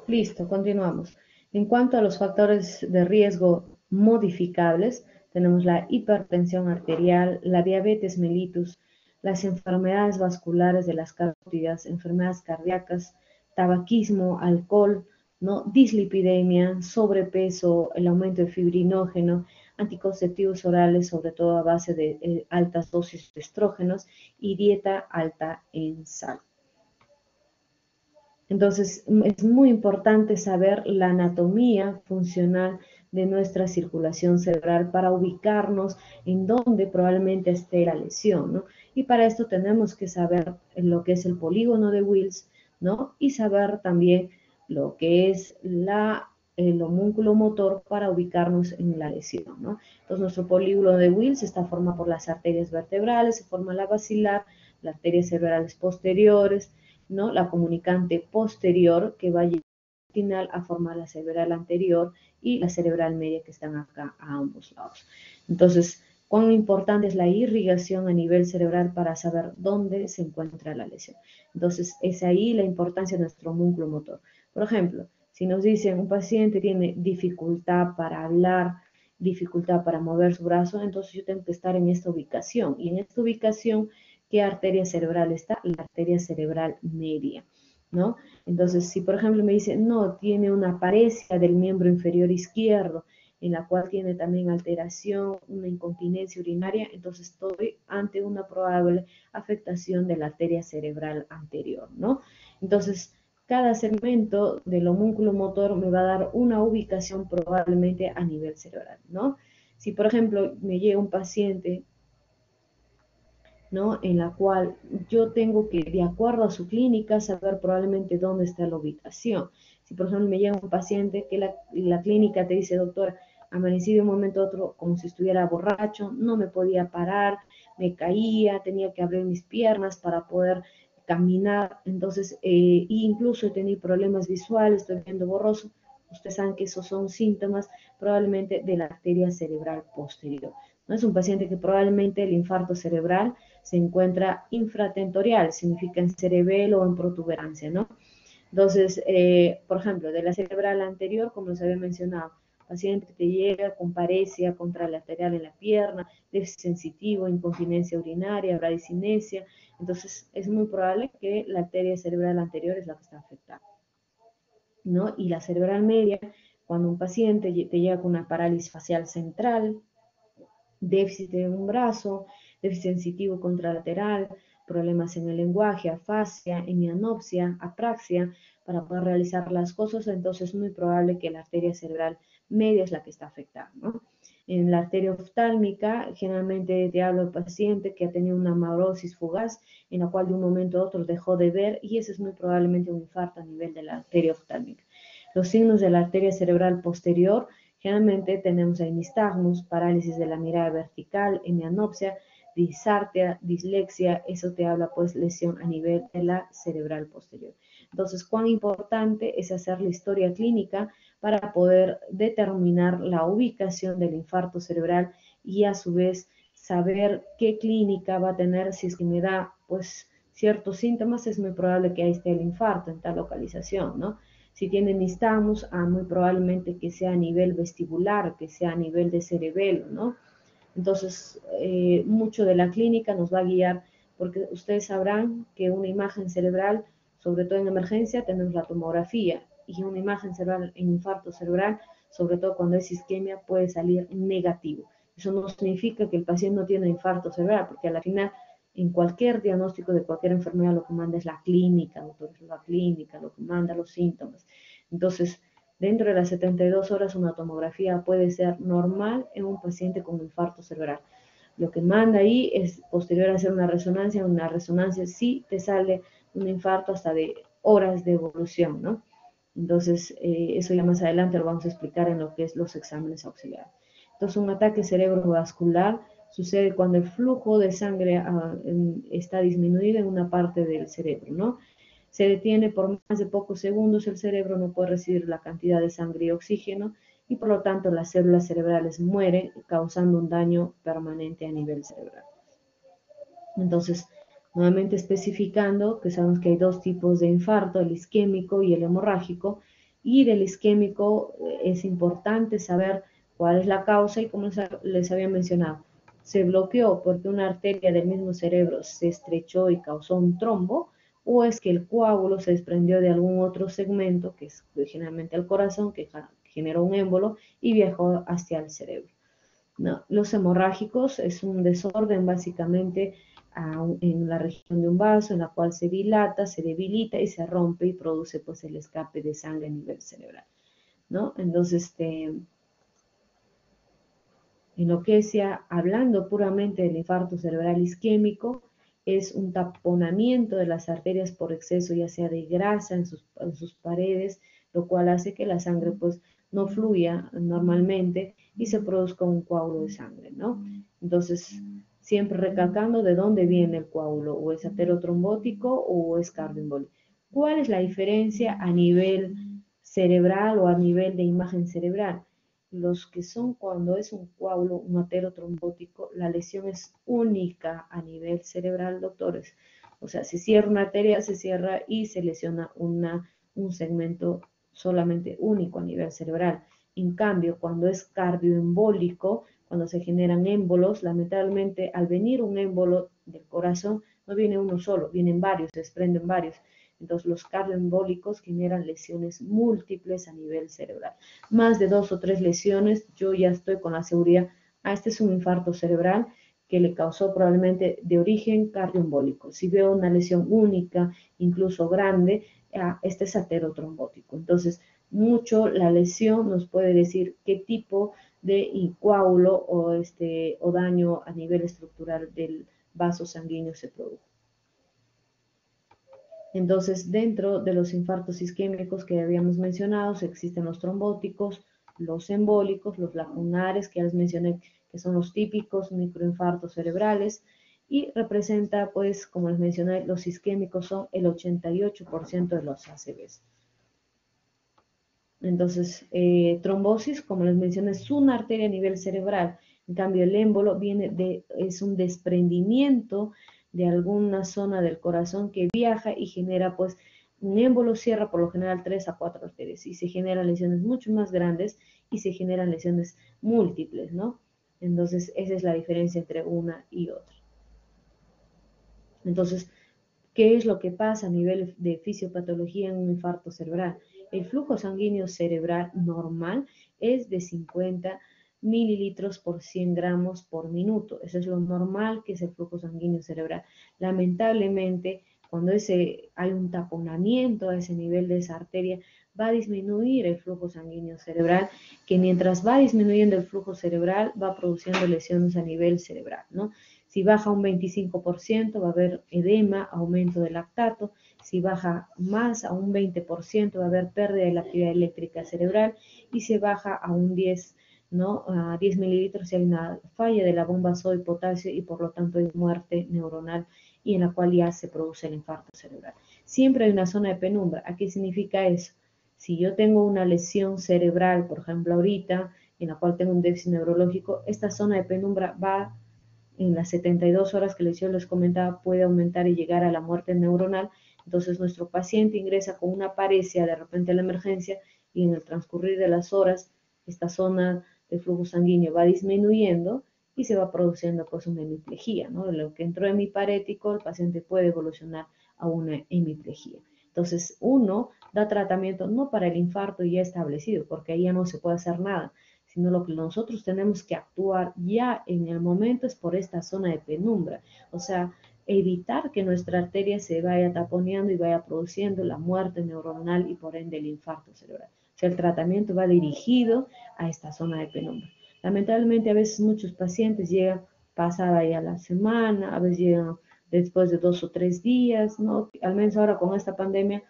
Listo, continuamos. En cuanto a los factores de riesgo modificables, tenemos la hipertensión arterial, la diabetes mellitus, las enfermedades vasculares de las carótidas, enfermedades cardíacas, tabaquismo, alcohol, ¿no? Dislipidemia, sobrepeso, el aumento de fibrinógeno, anticonceptivos orales, sobre todo a base de altas dosis de estrógenos, y dieta alta en sal. Entonces, es muy importante saber la anatomía funcional de nuestra circulación cerebral para ubicarnos en dónde probablemente esté la lesión, ¿no? Y para esto tenemos que saber lo que es el polígono de Wills, ¿no? Y saber también lo que es el homúnculo motor para ubicarnos en la lesión, ¿no? Entonces, nuestro polígono de Wills está formado por las arterias vertebrales, se forma la basilar, las arterias cerebrales posteriores, ¿no? La comunicante posterior que va a final a formar la cerebral anterior y la cerebral media que están acá a ambos lados. Entonces, cuán importante es la irrigación a nivel cerebral para saber dónde se encuentra la lesión. Entonces, es ahí la importancia de nuestro músculo motor. Por ejemplo, si nos dicen un paciente tiene dificultad para hablar, dificultad para mover su brazo, entonces yo tengo que estar en esta ubicación. Y en esta ubicación, ¿qué arteria cerebral está? La arteria cerebral media, ¿no? Entonces, si por ejemplo me dice, no, tiene una paresia del miembro inferior izquierdo, en la cual tiene también alteración, una incontinencia urinaria, entonces estoy ante una probable afectación de la arteria cerebral anterior, ¿no? Entonces, cada segmento del homúnculo motor me va a dar una ubicación probablemente a nivel cerebral, ¿no? Si, por ejemplo, me llega un paciente, ¿no? En la cual yo tengo que, de acuerdo a su clínica, saber probablemente dónde está la ubicación. Si, por ejemplo, me llega un paciente que la clínica te dice, doctora, amanecí de un momento a otro como si estuviera borracho, no me podía parar, me caía, tenía que abrir mis piernas para poder caminar, entonces, incluso he tenido problemas visuales, estoy viendo borroso, ustedes saben que esos son síntomas probablemente de la arteria cerebral posterior. ¿No? Es un paciente que probablemente el infarto cerebral se encuentra infratentorial, significa en cerebelo o en protuberancia, ¿no? Entonces, por ejemplo, de la cerebral anterior, como les había mencionado, paciente que te llega con paresia contralateral en la pierna, déficit sensitivo, incontinencia urinaria, bradicinesia, entonces es muy probable que la arteria cerebral anterior es la que está afectada, ¿no? Y la cerebral media, cuando un paciente te llega con una parálisis facial central, déficit de un brazo, déficit sensitivo contralateral, problemas en el lenguaje, afasia, hemianopsia, apraxia, para poder realizar las cosas, entonces es muy probable que la arteria cerebral media es la que está afectada, ¿no? En la arteria oftálmica, generalmente te hablo del paciente que ha tenido una amaurosis fugaz, en la cual de un momento a otro dejó de ver, y ese es muy probablemente un infarto a nivel de la arteria oftálmica. Los signos de la arteria cerebral posterior, generalmente tenemos ahí nistagmus, parálisis de la mirada vertical, hemianopsia, disartia, dislexia, eso te habla pues lesión a nivel de la cerebral posterior. Entonces, cuán importante es hacer la historia clínica para poder determinar la ubicación del infarto cerebral y a su vez saber qué clínica va a tener. Si es que me da pues ciertos síntomas, es muy probable que ahí esté el infarto en tal localización, ¿no? Si tiene nistagmus, muy probablemente que sea a nivel vestibular, que sea a nivel de cerebelo, ¿no? Entonces, mucho de la clínica nos va a guiar, porque ustedes sabrán que una imagen cerebral, sobre todo en emergencia, tenemos la tomografía, y una imagen cerebral en infarto cerebral, sobre todo cuando es isquemia, puede salir negativo. Eso no significa que el paciente no tiene infarto cerebral, porque al final, en cualquier diagnóstico de cualquier enfermedad, lo que manda es la clínica, doctor, es la clínica, lo que manda los síntomas. Entonces, dentro de las 72 horas, una tomografía puede ser normal en un paciente con infarto cerebral. Lo que manda ahí es posterior a hacer una resonancia sí te sale un infarto hasta de horas de evolución, ¿no? Entonces, eso ya más adelante lo vamos a explicar en lo que es los exámenes auxiliares. Entonces, un ataque cerebrovascular sucede cuando el flujo de sangre está disminuido en una parte del cerebro, ¿no? Se detiene por más de pocos segundos, el cerebro no puede recibir la cantidad de sangre y oxígeno y por lo tanto las células cerebrales mueren, causando un daño permanente a nivel cerebral. Entonces, nuevamente especificando que sabemos que hay dos tipos de infarto, el isquémico y el hemorrágico, y del isquémico es importante saber cuál es la causa y como les había mencionado, se bloqueó porque una arteria del mismo cerebro se estrechó y causó un trombo, o es que el coágulo se desprendió de algún otro segmento, que es generalmente el corazón, que generó un émbolo y viajó hacia el cerebro. No, los hemorrágicos es un desorden básicamente en la región de un vaso en la cual se dilata, se debilita y se rompe y produce pues el escape de sangre a nivel cerebral, ¿no? Entonces, en lo que sea, hablando puramente del infarto cerebral isquémico, es un taponamiento de las arterias por exceso, ya sea de grasa en sus paredes, lo cual hace que la sangre pues no fluya normalmente y se produzca un coágulo de sangre, ¿no? Entonces, siempre recalcando de dónde viene el coágulo, o es aterotrombótico o es cardioembólico. ¿Cuál es la diferencia a nivel cerebral o a nivel de imagen cerebral? Los que son cuando es un coágulo, un aterotrombótico, la lesión es única a nivel cerebral, doctores. O sea, se cierra una arteria, se cierra y se lesiona un segmento solamente único a nivel cerebral. En cambio, cuando es cardioembólico, cuando se generan émbolos, lamentablemente al venir un émbolo del corazón, no viene uno solo, vienen varios, se desprenden varios. Entonces, los cardioembólicos generan lesiones múltiples a nivel cerebral. Más de 2 o 3 lesiones, yo ya estoy con la seguridad, este es un infarto cerebral que le causó probablemente de origen cardioembólico. Si veo una lesión única, incluso grande, este es aterotrombótico. Entonces, mucho la lesión nos puede decir qué tipo de coágulo o daño a nivel estructural del vaso sanguíneo se produjo. Entonces, dentro de los infartos isquémicos que habíamos mencionado, existen los trombóticos, los embólicos, los lacunares, que ya les mencioné, que son los típicos microinfartos cerebrales, y representa, pues, como les mencioné, los isquémicos son el 88% de los ACVs. Entonces, trombosis, como les mencioné, es una arteria a nivel cerebral. En cambio, el émbolo es un desprendimiento de alguna zona del corazón que viaja y genera, pues, un émbolo cierra por lo general 3 a 4 arterias y se generan lesiones mucho más grandes y se generan lesiones múltiples, ¿no? Entonces, esa es la diferencia entre una y otra. Entonces, ¿qué es lo que pasa a nivel de fisiopatología en un infarto cerebral? El flujo sanguíneo cerebral normal es de 50 mililitros por 100 gramos por minuto. Eso es lo normal que es el flujo sanguíneo cerebral. Lamentablemente, cuando hay un taponamiento a ese nivel de esa arteria, va a disminuir el flujo sanguíneo cerebral, que mientras va disminuyendo el flujo cerebral, va produciendo lesiones a nivel cerebral, ¿no? Si baja un 25%, va a haber edema, aumento del lactato. Si baja más a un 20%, va a haber pérdida de la actividad eléctrica cerebral. Y si baja a un 10, ¿no? A 10 mililitros, si hay una falla de la bomba sodio-potasio y por lo tanto hay muerte neuronal y en la cual ya se produce el infarto cerebral. Siempre hay una zona de penumbra. ¿A qué significa eso? Si yo tengo una lesión cerebral, por ejemplo ahorita, en la cual tengo un déficit neurológico, esta zona de penumbra va en las 72 horas que yo les comentaba, puede aumentar y llegar a la muerte neuronal. Entonces nuestro paciente ingresa con una paresia de repente a la emergencia y en el transcurrir de las horas esta zona del flujo sanguíneo va disminuyendo y se va produciendo pues una hemiplegia, ¿no? De lo que entró hemiparético, el paciente puede evolucionar a una hemiplegia. Entonces uno da tratamiento no para el infarto ya establecido, porque ahí ya no se puede hacer nada, sino lo que nosotros tenemos que actuar ya en el momento es por esta zona de penumbra, o sea, evitar que nuestra arteria se vaya taponeando y vaya produciendo la muerte neuronal y por ende el infarto cerebral. O sea, el tratamiento va dirigido a esta zona de penumbra. Lamentablemente a veces muchos pacientes llegan pasada ya la semana, a veces llegan después de 2 o 3 días, ¿no? Al menos ahora con esta pandemia,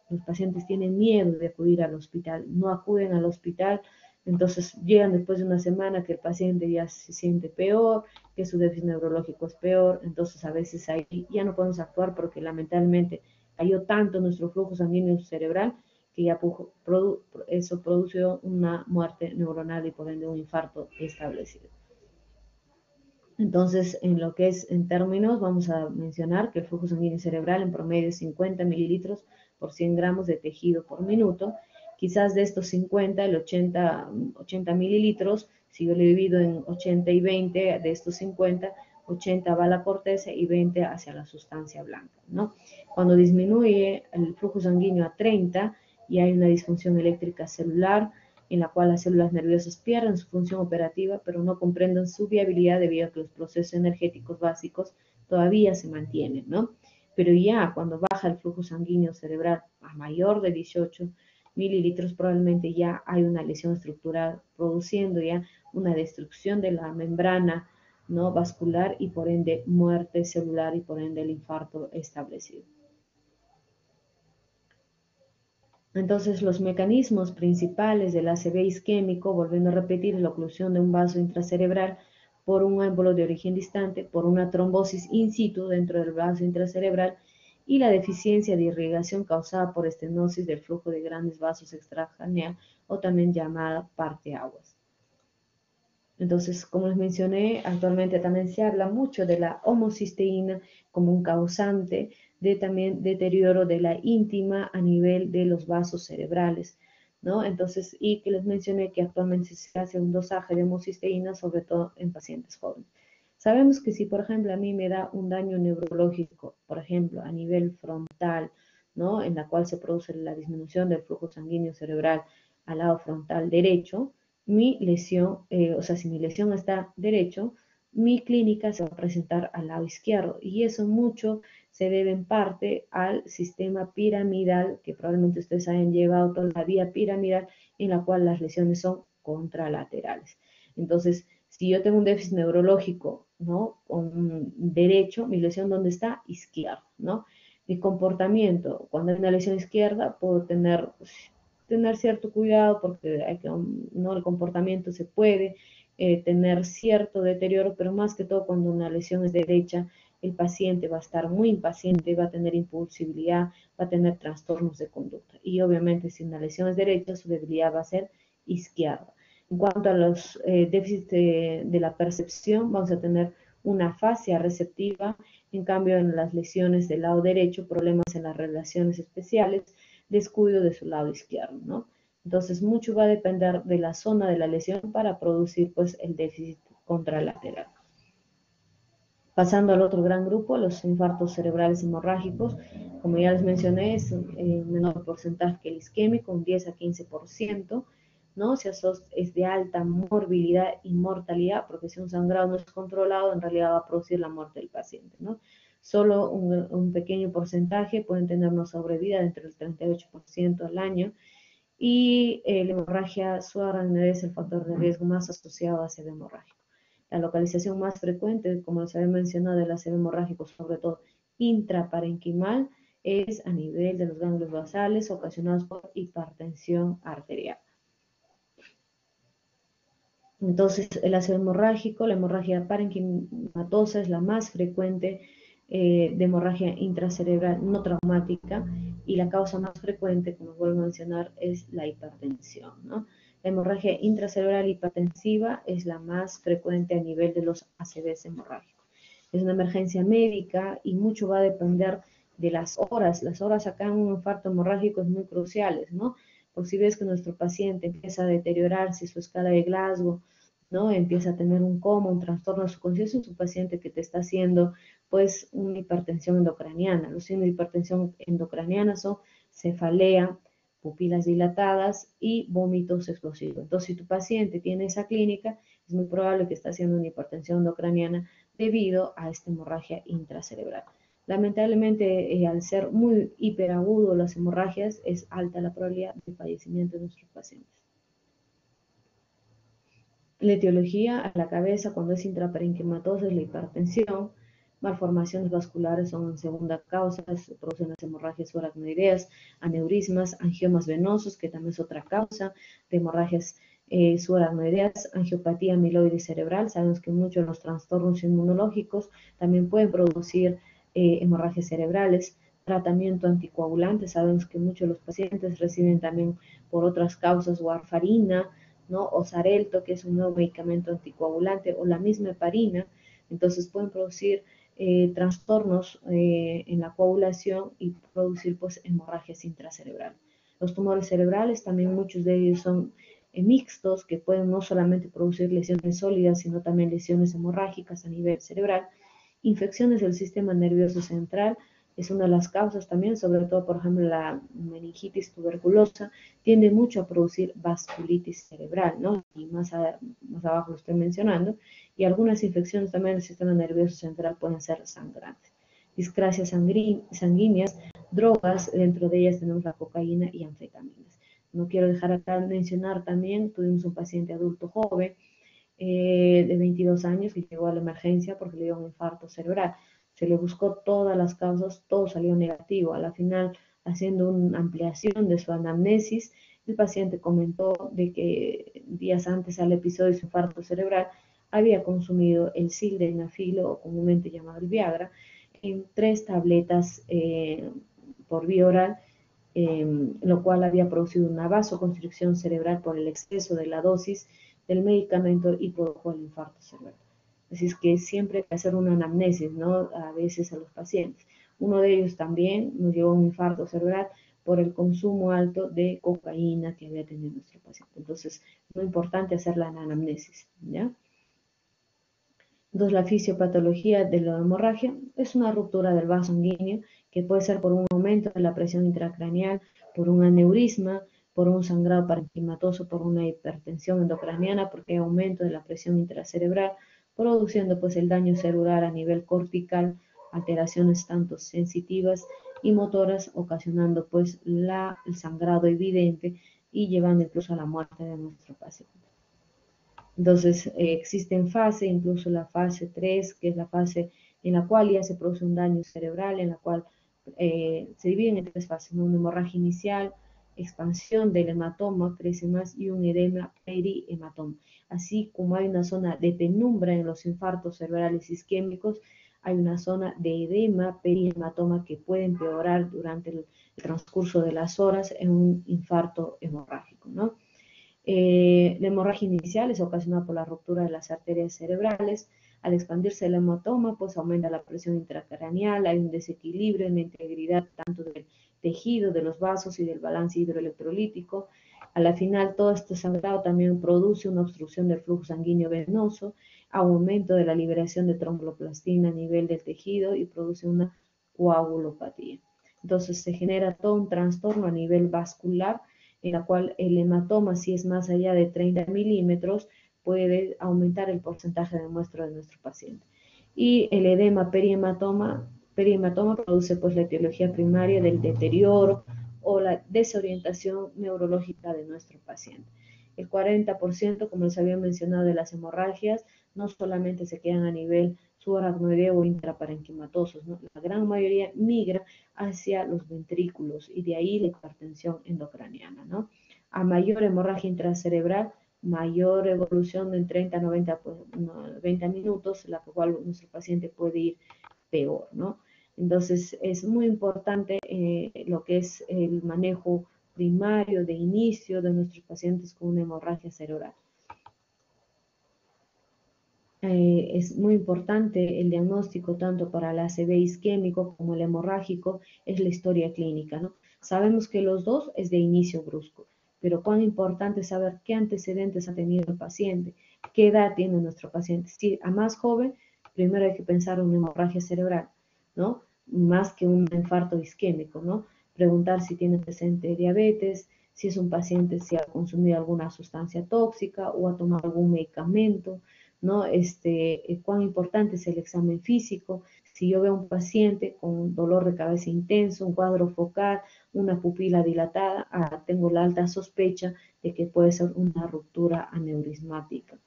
los pacientes tienen miedo de acudir al hospital, no acuden al hospital, entonces llegan después de una semana que el paciente ya se siente peor, que su déficit neurológico es peor, entonces a veces ahí ya no podemos actuar porque lamentablemente cayó tanto nuestro flujo sanguíneo cerebral que ya eso produjo una muerte neuronal y por ende un infarto establecido. Entonces, en lo que es en términos, vamos a mencionar que el flujo sanguíneo cerebral en promedio es 50 mililitros por 100 gramos de tejido por minuto. Quizás de estos 50, el 80 mililitros, si yo le divido en 80 y 20, de estos 50, 80 va a la corteza y 20 hacia la sustancia blanca, ¿no? Cuando disminuye el flujo sanguíneo a 30 y hay una disfunción eléctrica celular, en la cual las células nerviosas pierden su función operativa, pero no comprenden su viabilidad debido a que los procesos energéticos básicos todavía se mantienen, ¿no? Pero ya cuando baja el flujo sanguíneo cerebral a mayor de 18 mililitros, probablemente ya hay una lesión estructural produciendo ya una destrucción de la membrana, ¿no?, vascular y por ende muerte celular y por ende el infarto establecido. Entonces, los mecanismos principales del ACV isquémico, volviendo a repetir, la oclusión de un vaso intracerebral por un émbolo de origen distante, por una trombosis in situ dentro del vaso intracerebral y la deficiencia de irrigación causada por estenosis del flujo de grandes vasos extracraneal o también llamada parteaguas. Entonces, como les mencioné, actualmente también se habla mucho de la homocisteína como un causante de también deterioro de la íntima a nivel de los vasos cerebrales, ¿no? Entonces, y que les mencioné que actualmente se hace un dosaje de homocisteína, sobre todo en pacientes jóvenes. Sabemos que si, por ejemplo, a mí me da un daño neurológico, por ejemplo, a nivel frontal, ¿no?, en la cual se produce la disminución del flujo sanguíneo cerebral al lado frontal derecho, mi lesión, o sea, si mi lesión está derecho, mi clínica se va a presentar al lado izquierdo y eso mucho se debe en parte al sistema piramidal que probablemente ustedes hayan llevado toda la vía piramidal en la cual las lesiones son contralaterales. Entonces, si yo tengo un déficit neurológico, ¿no?, con derecho, mi lesión ¿dónde está? Izquierda, ¿no? Mi comportamiento, cuando hay una lesión izquierda, puedo tener cierto cuidado porque hay que, no, el comportamiento se puede tener cierto deterioro, pero más que todo cuando una lesión es derecha, el paciente va a estar muy impaciente, va a tener impulsibilidad, va a tener trastornos de conducta. Y obviamente si una lesión es derecha, su debilidad va a ser izquierda. En cuanto a los déficits de la percepción, vamos a tener una afasia receptiva, en cambio en las lesiones del lado derecho, problemas en las relaciones especiales, descuido de su lado izquierdo, ¿no? Entonces, mucho va a depender de la zona de la lesión para producir, pues, el déficit contralateral. Pasando al otro gran grupo, los infartos cerebrales hemorrágicos, como ya les mencioné, es un menor porcentaje que el isquémico, un 10 a 15%, ¿no? Es de alta morbilidad y mortalidad, porque si un sangrado no es controlado, en realidad va a producir la muerte del paciente, ¿no? Solo un pequeño porcentaje pueden tener una sobrevida de entre el 38% al año, y la hemorragia subaracnoidea es el factor de riesgo más asociado a ACV hemorrágico. La localización más frecuente, como les había mencionado, del ACV hemorrágico, sobre todo intraparenquimal, es a nivel de los ganglios basales ocasionados por hipertensión arterial. Entonces, el ACV hemorrágico, la hemorragia parenquimatosa es la más frecuente de hemorragia intracerebral no traumática y la causa más frecuente, como vuelvo a mencionar, es la hipertensión, ¿no? La hemorragia intracerebral hipertensiva es la más frecuente a nivel de los ACVs hemorrágicos. es una emergencia médica y mucho va a depender de las horas. Las horas acá en un infarto hemorrágico es muy cruciales, ¿no? Por si ves que nuestro paciente empieza a deteriorarse su escala de Glasgow, ¿no? Empieza a tener un coma, un trastorno de su conciencia, es un paciente que te está haciendo, pues, una hipertensión endocraniana. Los signos de hipertensión endocraniana son cefalea, pupilas dilatadas y vómitos explosivos. Entonces, si tu paciente tiene esa clínica, es muy probable que está haciendo una hipertensión endocraniana debido a esta hemorragia intracerebral. Lamentablemente, al ser muy hiperagudo las hemorragias, es alta la probabilidad de fallecimiento de nuestros pacientes. La etiología a la cabeza cuando es intraparenquimatosa es la hipertensión, malformaciones vasculares son en segunda causa, se producen las hemorragias subaracnoideas, aneurismas, angiomas venosos, que también es otra causa de hemorragias subaracnoideas, angiopatía amiloide cerebral. Sabemos que muchos de los trastornos inmunológicos también pueden producir hemorragias cerebrales. Tratamiento anticoagulante, sabemos que muchos de los pacientes reciben también por otras causas warfarina, ¿no? O Xarelto, que es un nuevo medicamento anticoagulante, o la misma heparina. Entonces pueden producir trastornos en la coagulación y producir, pues, hemorragias intracerebrales. Los tumores cerebrales, también muchos de ellos son mixtos, que pueden no solamente producir lesiones sólidas, sino también lesiones hemorrágicas a nivel cerebral. Infecciones del sistema nervioso central es una de las causas también, sobre todo, por ejemplo, la meningitis tuberculosa tiende mucho a producir vasculitis cerebral, ¿no? Y más abajo lo estoy mencionando. Y algunas infecciones también del sistema nervioso central pueden ser sangrantes. Discrasias sanguíneas, drogas, dentro de ellas tenemos la cocaína y anfetaminas. No quiero dejar acá de mencionar también, tuvimos un paciente adulto joven de 22 años que llegó a la emergencia porque le dio un infarto cerebral. Se le buscó todas las causas, todo salió negativo. A la final, haciendo una ampliación de su anamnesis, el paciente comentó de que días antes al episodio de su infarto cerebral había consumido el sildenafilo, o comúnmente llamado el Viagra, en 3 tabletas por vía oral, lo cual había producido una vasoconstricción cerebral por el exceso de la dosis del medicamento y produjo el infarto cerebral. Así es que siempre hay que hacer una anamnesis, ¿no? A veces a los pacientes. Uno de ellos también nos llevó a un infarto cerebral por el consumo alto de cocaína que había tenido nuestro paciente. Entonces, es muy importante hacer la anamnesis, ¿ya? Entonces, la fisiopatología de la hemorragia es una ruptura del vaso sanguíneo que puede ser por un aumento de la presión intracraneal, por un aneurisma, por un sangrado parenquimatoso, por una hipertensión endocraniana, porque hay aumento de la presión intracerebral, produciendo, pues, el daño cerebral a nivel cortical, alteraciones tanto sensitivas y motoras, ocasionando, pues, el sangrado evidente y llevando incluso a la muerte de nuestro paciente. Entonces, existen fases, incluso la fase 3, que es la fase en la cual ya se produce un daño cerebral, en la cual se dividen en 3 fases, ¿no? Una hemorragia inicial, expansión del hematoma, crece más, y un edema perihematoma. Así como hay una zona de penumbra en los infartos cerebrales isquémicos, hay una zona de edema perihematoma que puede empeorar durante el transcurso de las horas en un infarto hemorrágico, ¿no? La hemorragia inicial es ocasionada por la ruptura de las arterias cerebrales. Al expandirse el hematoma, pues aumenta la presión intracraneal, hay un desequilibrio en la integridad tanto del tejido, de los vasos y del balance hidroelectrolítico. A la final, todo este sangrado también produce una obstrucción del flujo sanguíneo venoso, aumento de la liberación de tromboplastina a nivel del tejido y produce una coagulopatía. Entonces se genera todo un trastorno a nivel vascular, en la cual el hematoma, si es más allá de 30 milímetros, puede aumentar el porcentaje de muestra de nuestro paciente. Y el edema perihematoma produce, pues, la etiología primaria del deterioro o la desorientación neurológica de nuestro paciente. El 40%, como les había mencionado, de las hemorragias no solamente se quedan a nivel subaracnoideo o intraparenquimatosos, ¿no? La gran mayoría migra hacia los ventrículos y de ahí la hipertensión endocraniana, ¿no? A mayor hemorragia intracerebral, mayor evolución en 30 a 90 minutos, la cual nuestro paciente puede ir peor, ¿no? Entonces, es muy importante lo que es el manejo primario de inicio de nuestros pacientes con una hemorragia cerebral. es muy importante el diagnóstico tanto para el ACV isquémico como el hemorrágico, es la historia clínica, ¿no? Sabemos que los dos es de inicio brusco, pero cuán importante es saber qué antecedentes ha tenido el paciente, qué edad tiene nuestro paciente. Si a más joven, primero hay que pensar en una hemorragia cerebral, ¿no? Más que un infarto isquémico, ¿no? Preguntar si tiene presente diabetes, si es un paciente, si ha consumido alguna sustancia tóxica o ha tomado algún medicamento, ¿no? Cuán importante es el examen físico. Si yo veo un paciente con dolor de cabeza intenso, un cuadro focal, una pupila dilatada, tengo la alta sospecha de que puede ser una ruptura aneurismática,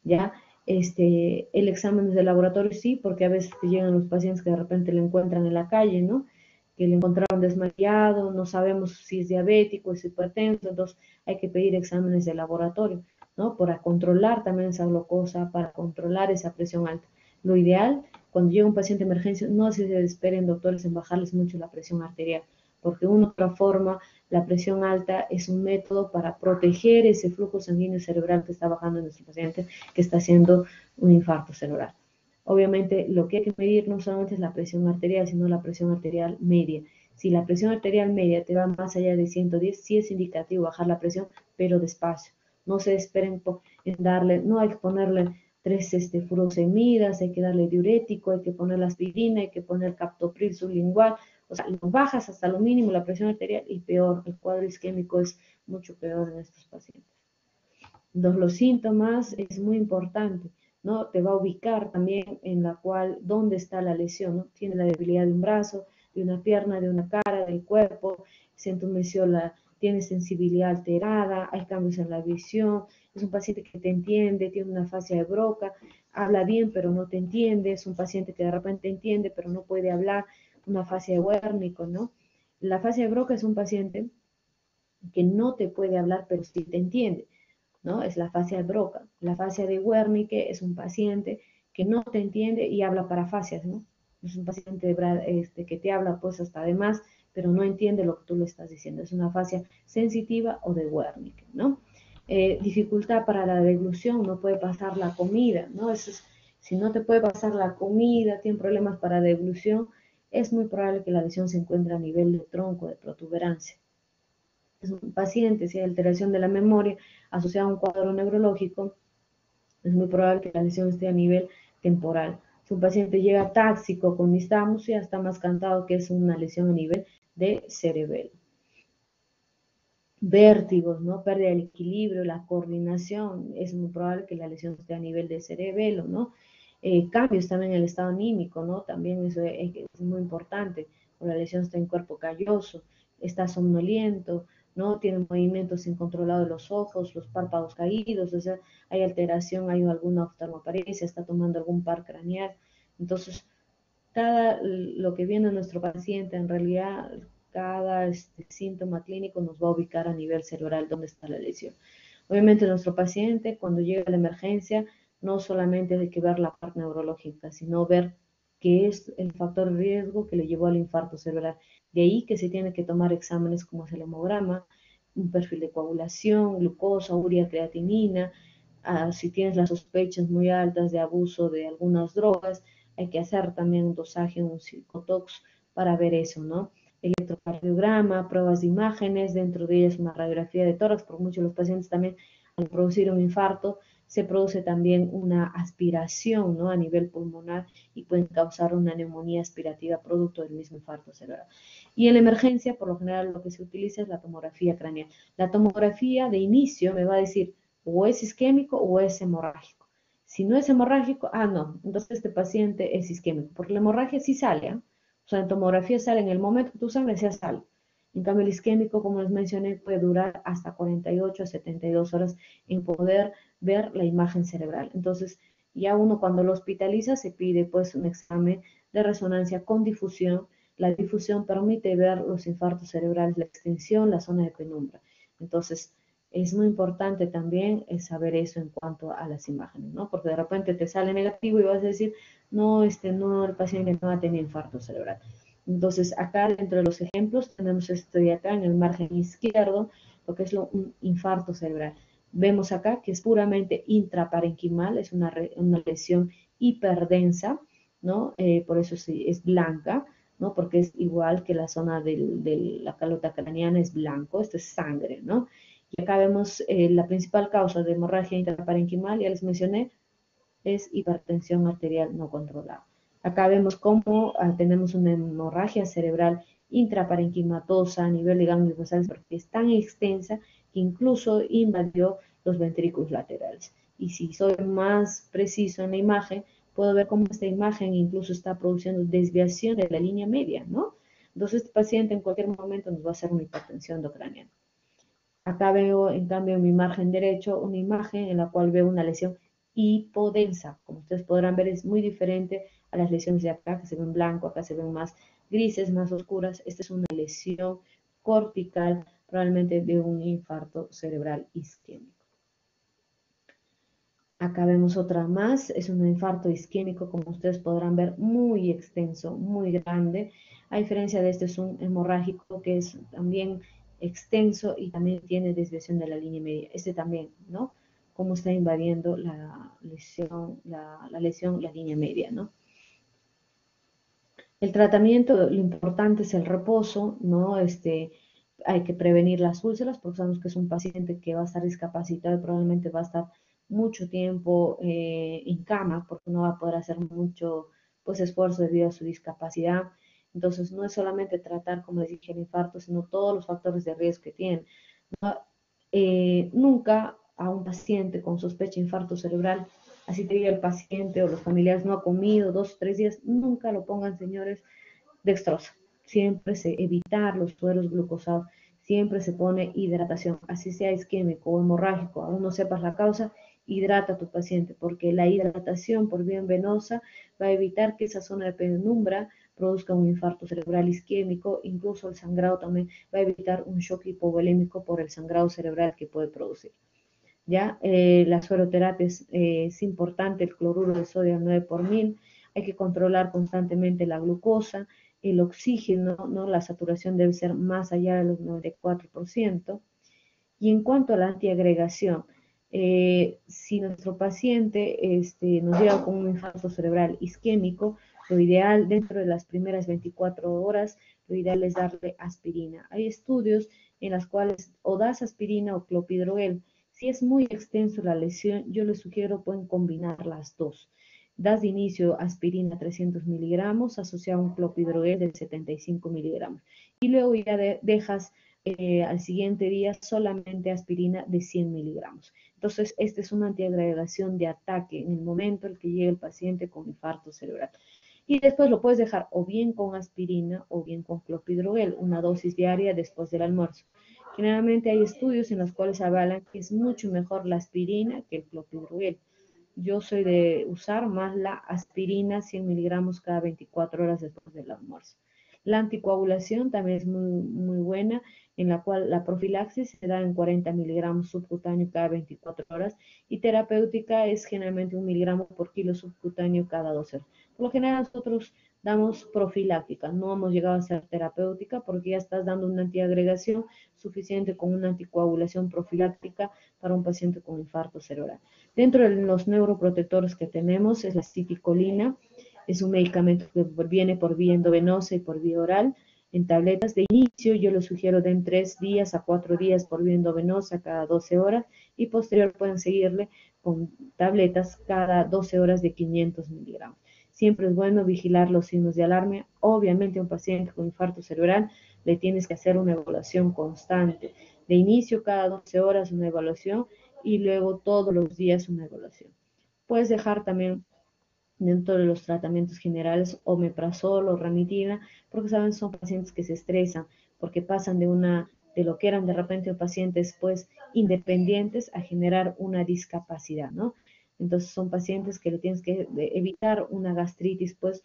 ¿ya? El examen de laboratorio sí, porque a veces te llegan los pacientes que de repente le encuentran en la calle, ¿no? Que le encontraron desmayado, no sabemos si es diabético, es hipertenso, entonces hay que pedir exámenes de laboratorio, ¿no? Para controlar también esa glucosa, para controlar esa presión alta. Lo ideal, cuando llega un paciente de emergencia, no se desesperen, doctores, en bajarles mucho la presión arterial, porque de una u otra forma, la presión alta es un método para proteger ese flujo sanguíneo cerebral que está bajando en nuestro paciente, que está haciendo un infarto cerebral. Obviamente, lo que hay que medir no solamente es la presión arterial, sino la presión arterial media. Si la presión arterial media te va más allá de 110, sí es indicativo bajar la presión, pero despacio. No se esperen en darle, no hay que ponerle 3 furosemidas, hay que darle diurético, hay que poner la aspirina, hay que poner captopril sublingual. O sea, lo bajas hasta lo mínimo la presión arterial y peor, el cuadro isquémico es mucho peor en estos pacientes. Los síntomas es muy importante, ¿no? Te va a ubicar también en la cual, dónde está la lesión, ¿no? Tiene la debilidad de un brazo, de una pierna, de una cara, del cuerpo, se entumeció tiene sensibilidad alterada, hay cambios en la visión, es un paciente que te entiende, tiene una fascia de Broca, habla bien pero no te entiende, es un paciente que de repente entiende pero no puede hablar, una fascia de Wernicke, ¿no? La fascia de Broca es un paciente que no te puede hablar pero sí te entiende, ¿no? Es la fascia de Broca. La fascia de Wernicke es un paciente que no te entiende y habla parafasias, ¿no? Es un paciente que te habla pues hasta de más, pero no entiende lo que tú le estás diciendo. Es una fascia sensitiva o de Wernicke, ¿no? Dificultad para la deglución, no puede pasar la comida, ¿no? Si no te puede pasar la comida, tiene problemas para deglución, es muy probable que la lesión se encuentre a nivel de tronco, de protuberancia. Es un paciente, si hay alteración de la memoria asociada a un cuadro neurológico, es muy probable que la lesión esté a nivel temporal. Si un paciente llega táxico con nistagmus, ya está más cantado que es una lesión a nivel de cerebelo. Vértigos, ¿no? Pérdida del equilibrio, la coordinación, es muy probable que la lesión esté a nivel de cerebelo, ¿no? Cambios también en el estado anímico, ¿no? También eso es muy importante. La lesión está en cuerpo calloso, está somnoliento, ¿no? Tiene movimientos incontrolados de los ojos, los párpados caídos, o sea, hay alteración, hay alguna oftalmoparesia, está tomando algún par craneal. Entonces, lo que viene a nuestro paciente, en realidad, cada síntoma clínico nos va a ubicar a nivel cerebral dónde está la lesión. Obviamente, nuestro paciente, cuando llega a la emergencia, no solamente hay que ver la parte neurológica, sino ver qué es el factor de riesgo que le llevó al infarto cerebral. De ahí que se tiene que tomar exámenes como es el hemograma, un perfil de coagulación, glucosa, urea, creatinina. Si tienes las sospechas muy altas de abuso de algunas drogas, hay que hacer también un dosaje, un psicotox para ver eso, ¿no? Electrocardiograma, pruebas de imágenes, dentro de ellas una radiografía de tórax, porque muchos de los pacientes también al producir un infarto se produce también una aspiración, ¿no? A nivel pulmonar y pueden causar una neumonía aspirativa producto del mismo infarto cerebral. Y en la emergencia, por lo general, lo que se utiliza es la tomografía craneal. La tomografía de inicio me va a decir o es isquémico o es hemorrágico. Si no es hemorrágico, no, entonces este paciente es isquémico, porque la hemorragia sí sale, ¿eh? O sea, en tomografía sale en el momento que tu sangre ya sale. En cambio, el isquémico, como les mencioné, puede durar hasta 48 a 72 horas en poder ver la imagen cerebral. Entonces, ya uno cuando lo hospitaliza se pide pues un examen de resonancia con difusión. La difusión permite ver los infartos cerebrales, la extensión, la zona de penumbra. Entonces, es muy importante también saber eso en cuanto a las imágenes, ¿no? Porque de repente te sale negativo y vas a decir, no, no, el paciente no ha tenido infarto cerebral. Entonces, acá dentro de los ejemplos tenemos esto de acá en el margen izquierdo, lo que es un infarto cerebral. Vemos acá que es puramente intraparenquimal, es una lesión hiperdensa, ¿no? Por eso es blanca, ¿no? Porque es igual que la zona de la calota craneana es blanco, esto es sangre, ¿no? Y acá vemos la principal causa de hemorragia intraparenquimal, ya les mencioné, es hipertensión arterial no controlada. Acá vemos cómo tenemos una hemorragia cerebral intraparenquimatosa a nivel de ganglios basales, porque es tan extensa que incluso invadió los ventrículos laterales. Y si soy más preciso en la imagen, puedo ver cómo esta imagen incluso está produciendo desviación de la línea media, ¿no? Entonces, este paciente en cualquier momento nos va a hacer una hipertensión endocraniana. Acá veo, en cambio, en mi margen derecho, una imagen en la cual veo una lesión hipodensa. Como ustedes podrán ver, es muy diferente a las lesiones de acá, que se ven blanco, acá se ven más grises, más oscuras. Esta es una lesión cortical, probablemente de un infarto cerebral isquémico. Acá vemos otra más, es un infarto isquémico, como ustedes podrán ver, muy extenso, muy grande. A diferencia de este, es un hemorrágico que es también extenso y también tiene desviación de la línea media. Este también, ¿no? Cómo está invadiendo la lesión, la línea media, ¿no? El tratamiento, lo importante es el reposo, ¿no? Hay que prevenir las úlceras porque sabemos que es un paciente que va a estar discapacitado y probablemente va a estar mucho tiempo en cama porque no va a poder hacer mucho pues, esfuerzo debido a su discapacidad. Entonces, no es solamente tratar, como les dije, el infarto, sino todos los factores de riesgo que tienen, ¿no? Nunca a un paciente con sospecha de infarto cerebral, así te diga el paciente o los familiares, no ha comido 2 o 3 días, nunca lo pongan, señores, dextrosa. Siempre se evitar los sueros glucosados, siempre se pone hidratación, así sea isquémico o hemorrágico, aún no sepas la causa, hidrata a tu paciente, porque la hidratación por vía venosa va a evitar que esa zona de penumbra produzca un infarto cerebral isquémico, incluso el sangrado también va a evitar un shock hipovolémico por el sangrado cerebral que puede producir. ¿Ya? La sueroterapia es importante, el cloruro de sodio al 9 por 1000, hay que controlar constantemente la glucosa, el oxígeno, ¿no? La saturación debe ser más allá de los 94%. Y en cuanto a la antiagregación, si nuestro paciente nos llega con un infarto cerebral isquémico, lo ideal dentro de las primeras 24 horas, lo ideal es darle aspirina. Hay estudios en los cuales o das aspirina o clopidogrel. Si es muy extenso la lesión, yo les sugiero pueden combinar las dos. Das de inicio aspirina 300 miligramos asociado a un clopidogrel de 75 miligramos. Y luego ya dejas al siguiente día solamente aspirina de 100 miligramos. Entonces, esta es una antiagregación de ataque en el momento en el que llega el paciente con infarto cerebral. Y después lo puedes dejar o bien con aspirina o bien con clopidogrel, una dosis diaria después del almuerzo. Generalmente hay estudios en los cuales avalan que es mucho mejor la aspirina que el clopidogrel. Yo soy de usar más la aspirina 100 miligramos cada 24 horas después del almuerzo. La anticoagulación también es muy buena, en la cual la profilaxis se da en 40 miligramos subcutáneo cada 24 horas y terapéutica es generalmente 1 miligramo por kilo subcutáneo cada 12 horas. Por lo general nosotros damos profiláctica, no hemos llegado a ser terapéutica porque ya estás dando una antiagregación suficiente con una anticoagulación profiláctica para un paciente con infarto cerebral. Dentro de los neuroprotectores que tenemos es la citicolina, es un medicamento que viene por vía endovenosa y por vía oral. En tabletas de inicio yo lo sugiero de en 3 días a 4 días por vía endovenosa cada 12 horas y posterior pueden seguirle con tabletas cada 12 horas de 500 miligramos. Siempre es bueno vigilar los signos de alarma. Obviamente a un paciente con infarto cerebral le tienes que hacer una evaluación constante. De inicio cada 12 horas una evaluación y luego todos los días una evaluación. Puedes dejar también dentro de los tratamientos generales omeprazol o ranitidina, porque saben, son pacientes que se estresan, porque pasan de lo que eran de repente pacientes pues independientes a generar una discapacidad, ¿no? Entonces son pacientes que le tienes que evitar una gastritis pues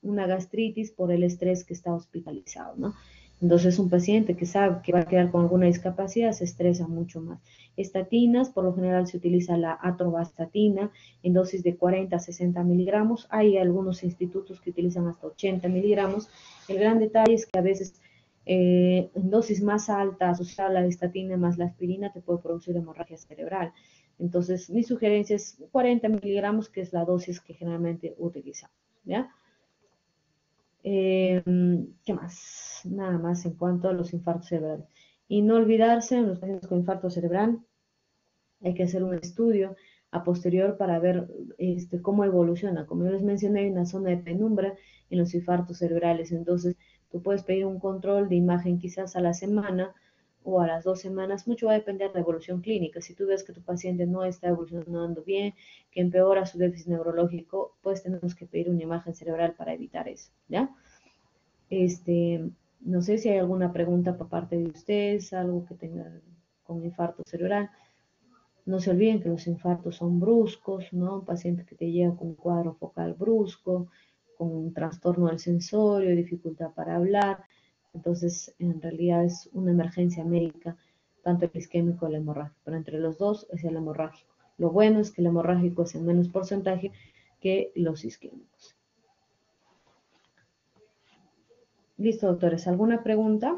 una gastritis por el estrés que está hospitalizado, ¿no? Entonces un paciente que sabe que va a quedar con alguna discapacidad se estresa mucho más. Estatinas, por lo general se utiliza la atorvastatina en dosis de 40 a 60 miligramos. Hay algunos institutos que utilizan hasta 80 miligramos. El gran detalle es que a veces en dosis más alta asociada a la estatina más la aspirina te puede producir hemorragia cerebral. Entonces, mi sugerencia es 40 miligramos, que es la dosis que generalmente utilizamos, ¿ya? ¿Qué más? Nada más en cuanto a los infartos cerebrales. Y no olvidarse, en los pacientes con infarto cerebral, hay que hacer un estudio a posterior para ver cómo evoluciona. Como yo les mencioné, hay una zona de penumbra en los infartos cerebrales. Entonces, tú puedes pedir un control de imagen quizás a la semana o a las 2 semanas. Mucho va a depender de la evolución clínica. Si tú ves que tu paciente no está evolucionando bien, que empeora su déficit neurológico, pues tenemos que pedir una imagen cerebral para evitar eso, ¿ya? No sé si hay alguna pregunta por parte de ustedes, algo que tenga con infarto cerebral. No se olviden que los infartos son bruscos, ¿no? Un paciente que te llega con un cuadro focal brusco, con un trastorno del sensorio, dificultad para hablar. Entonces, en realidad es una emergencia médica, tanto el isquémico como el hemorrágico. Pero entre los dos es el hemorrágico. Lo bueno es que el hemorrágico es en menos porcentaje que los isquémicos. Listo, doctores. ¿Alguna pregunta?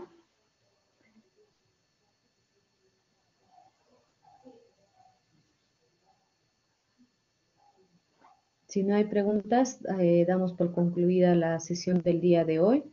Si no hay preguntas, damos por concluida la sesión del día de hoy.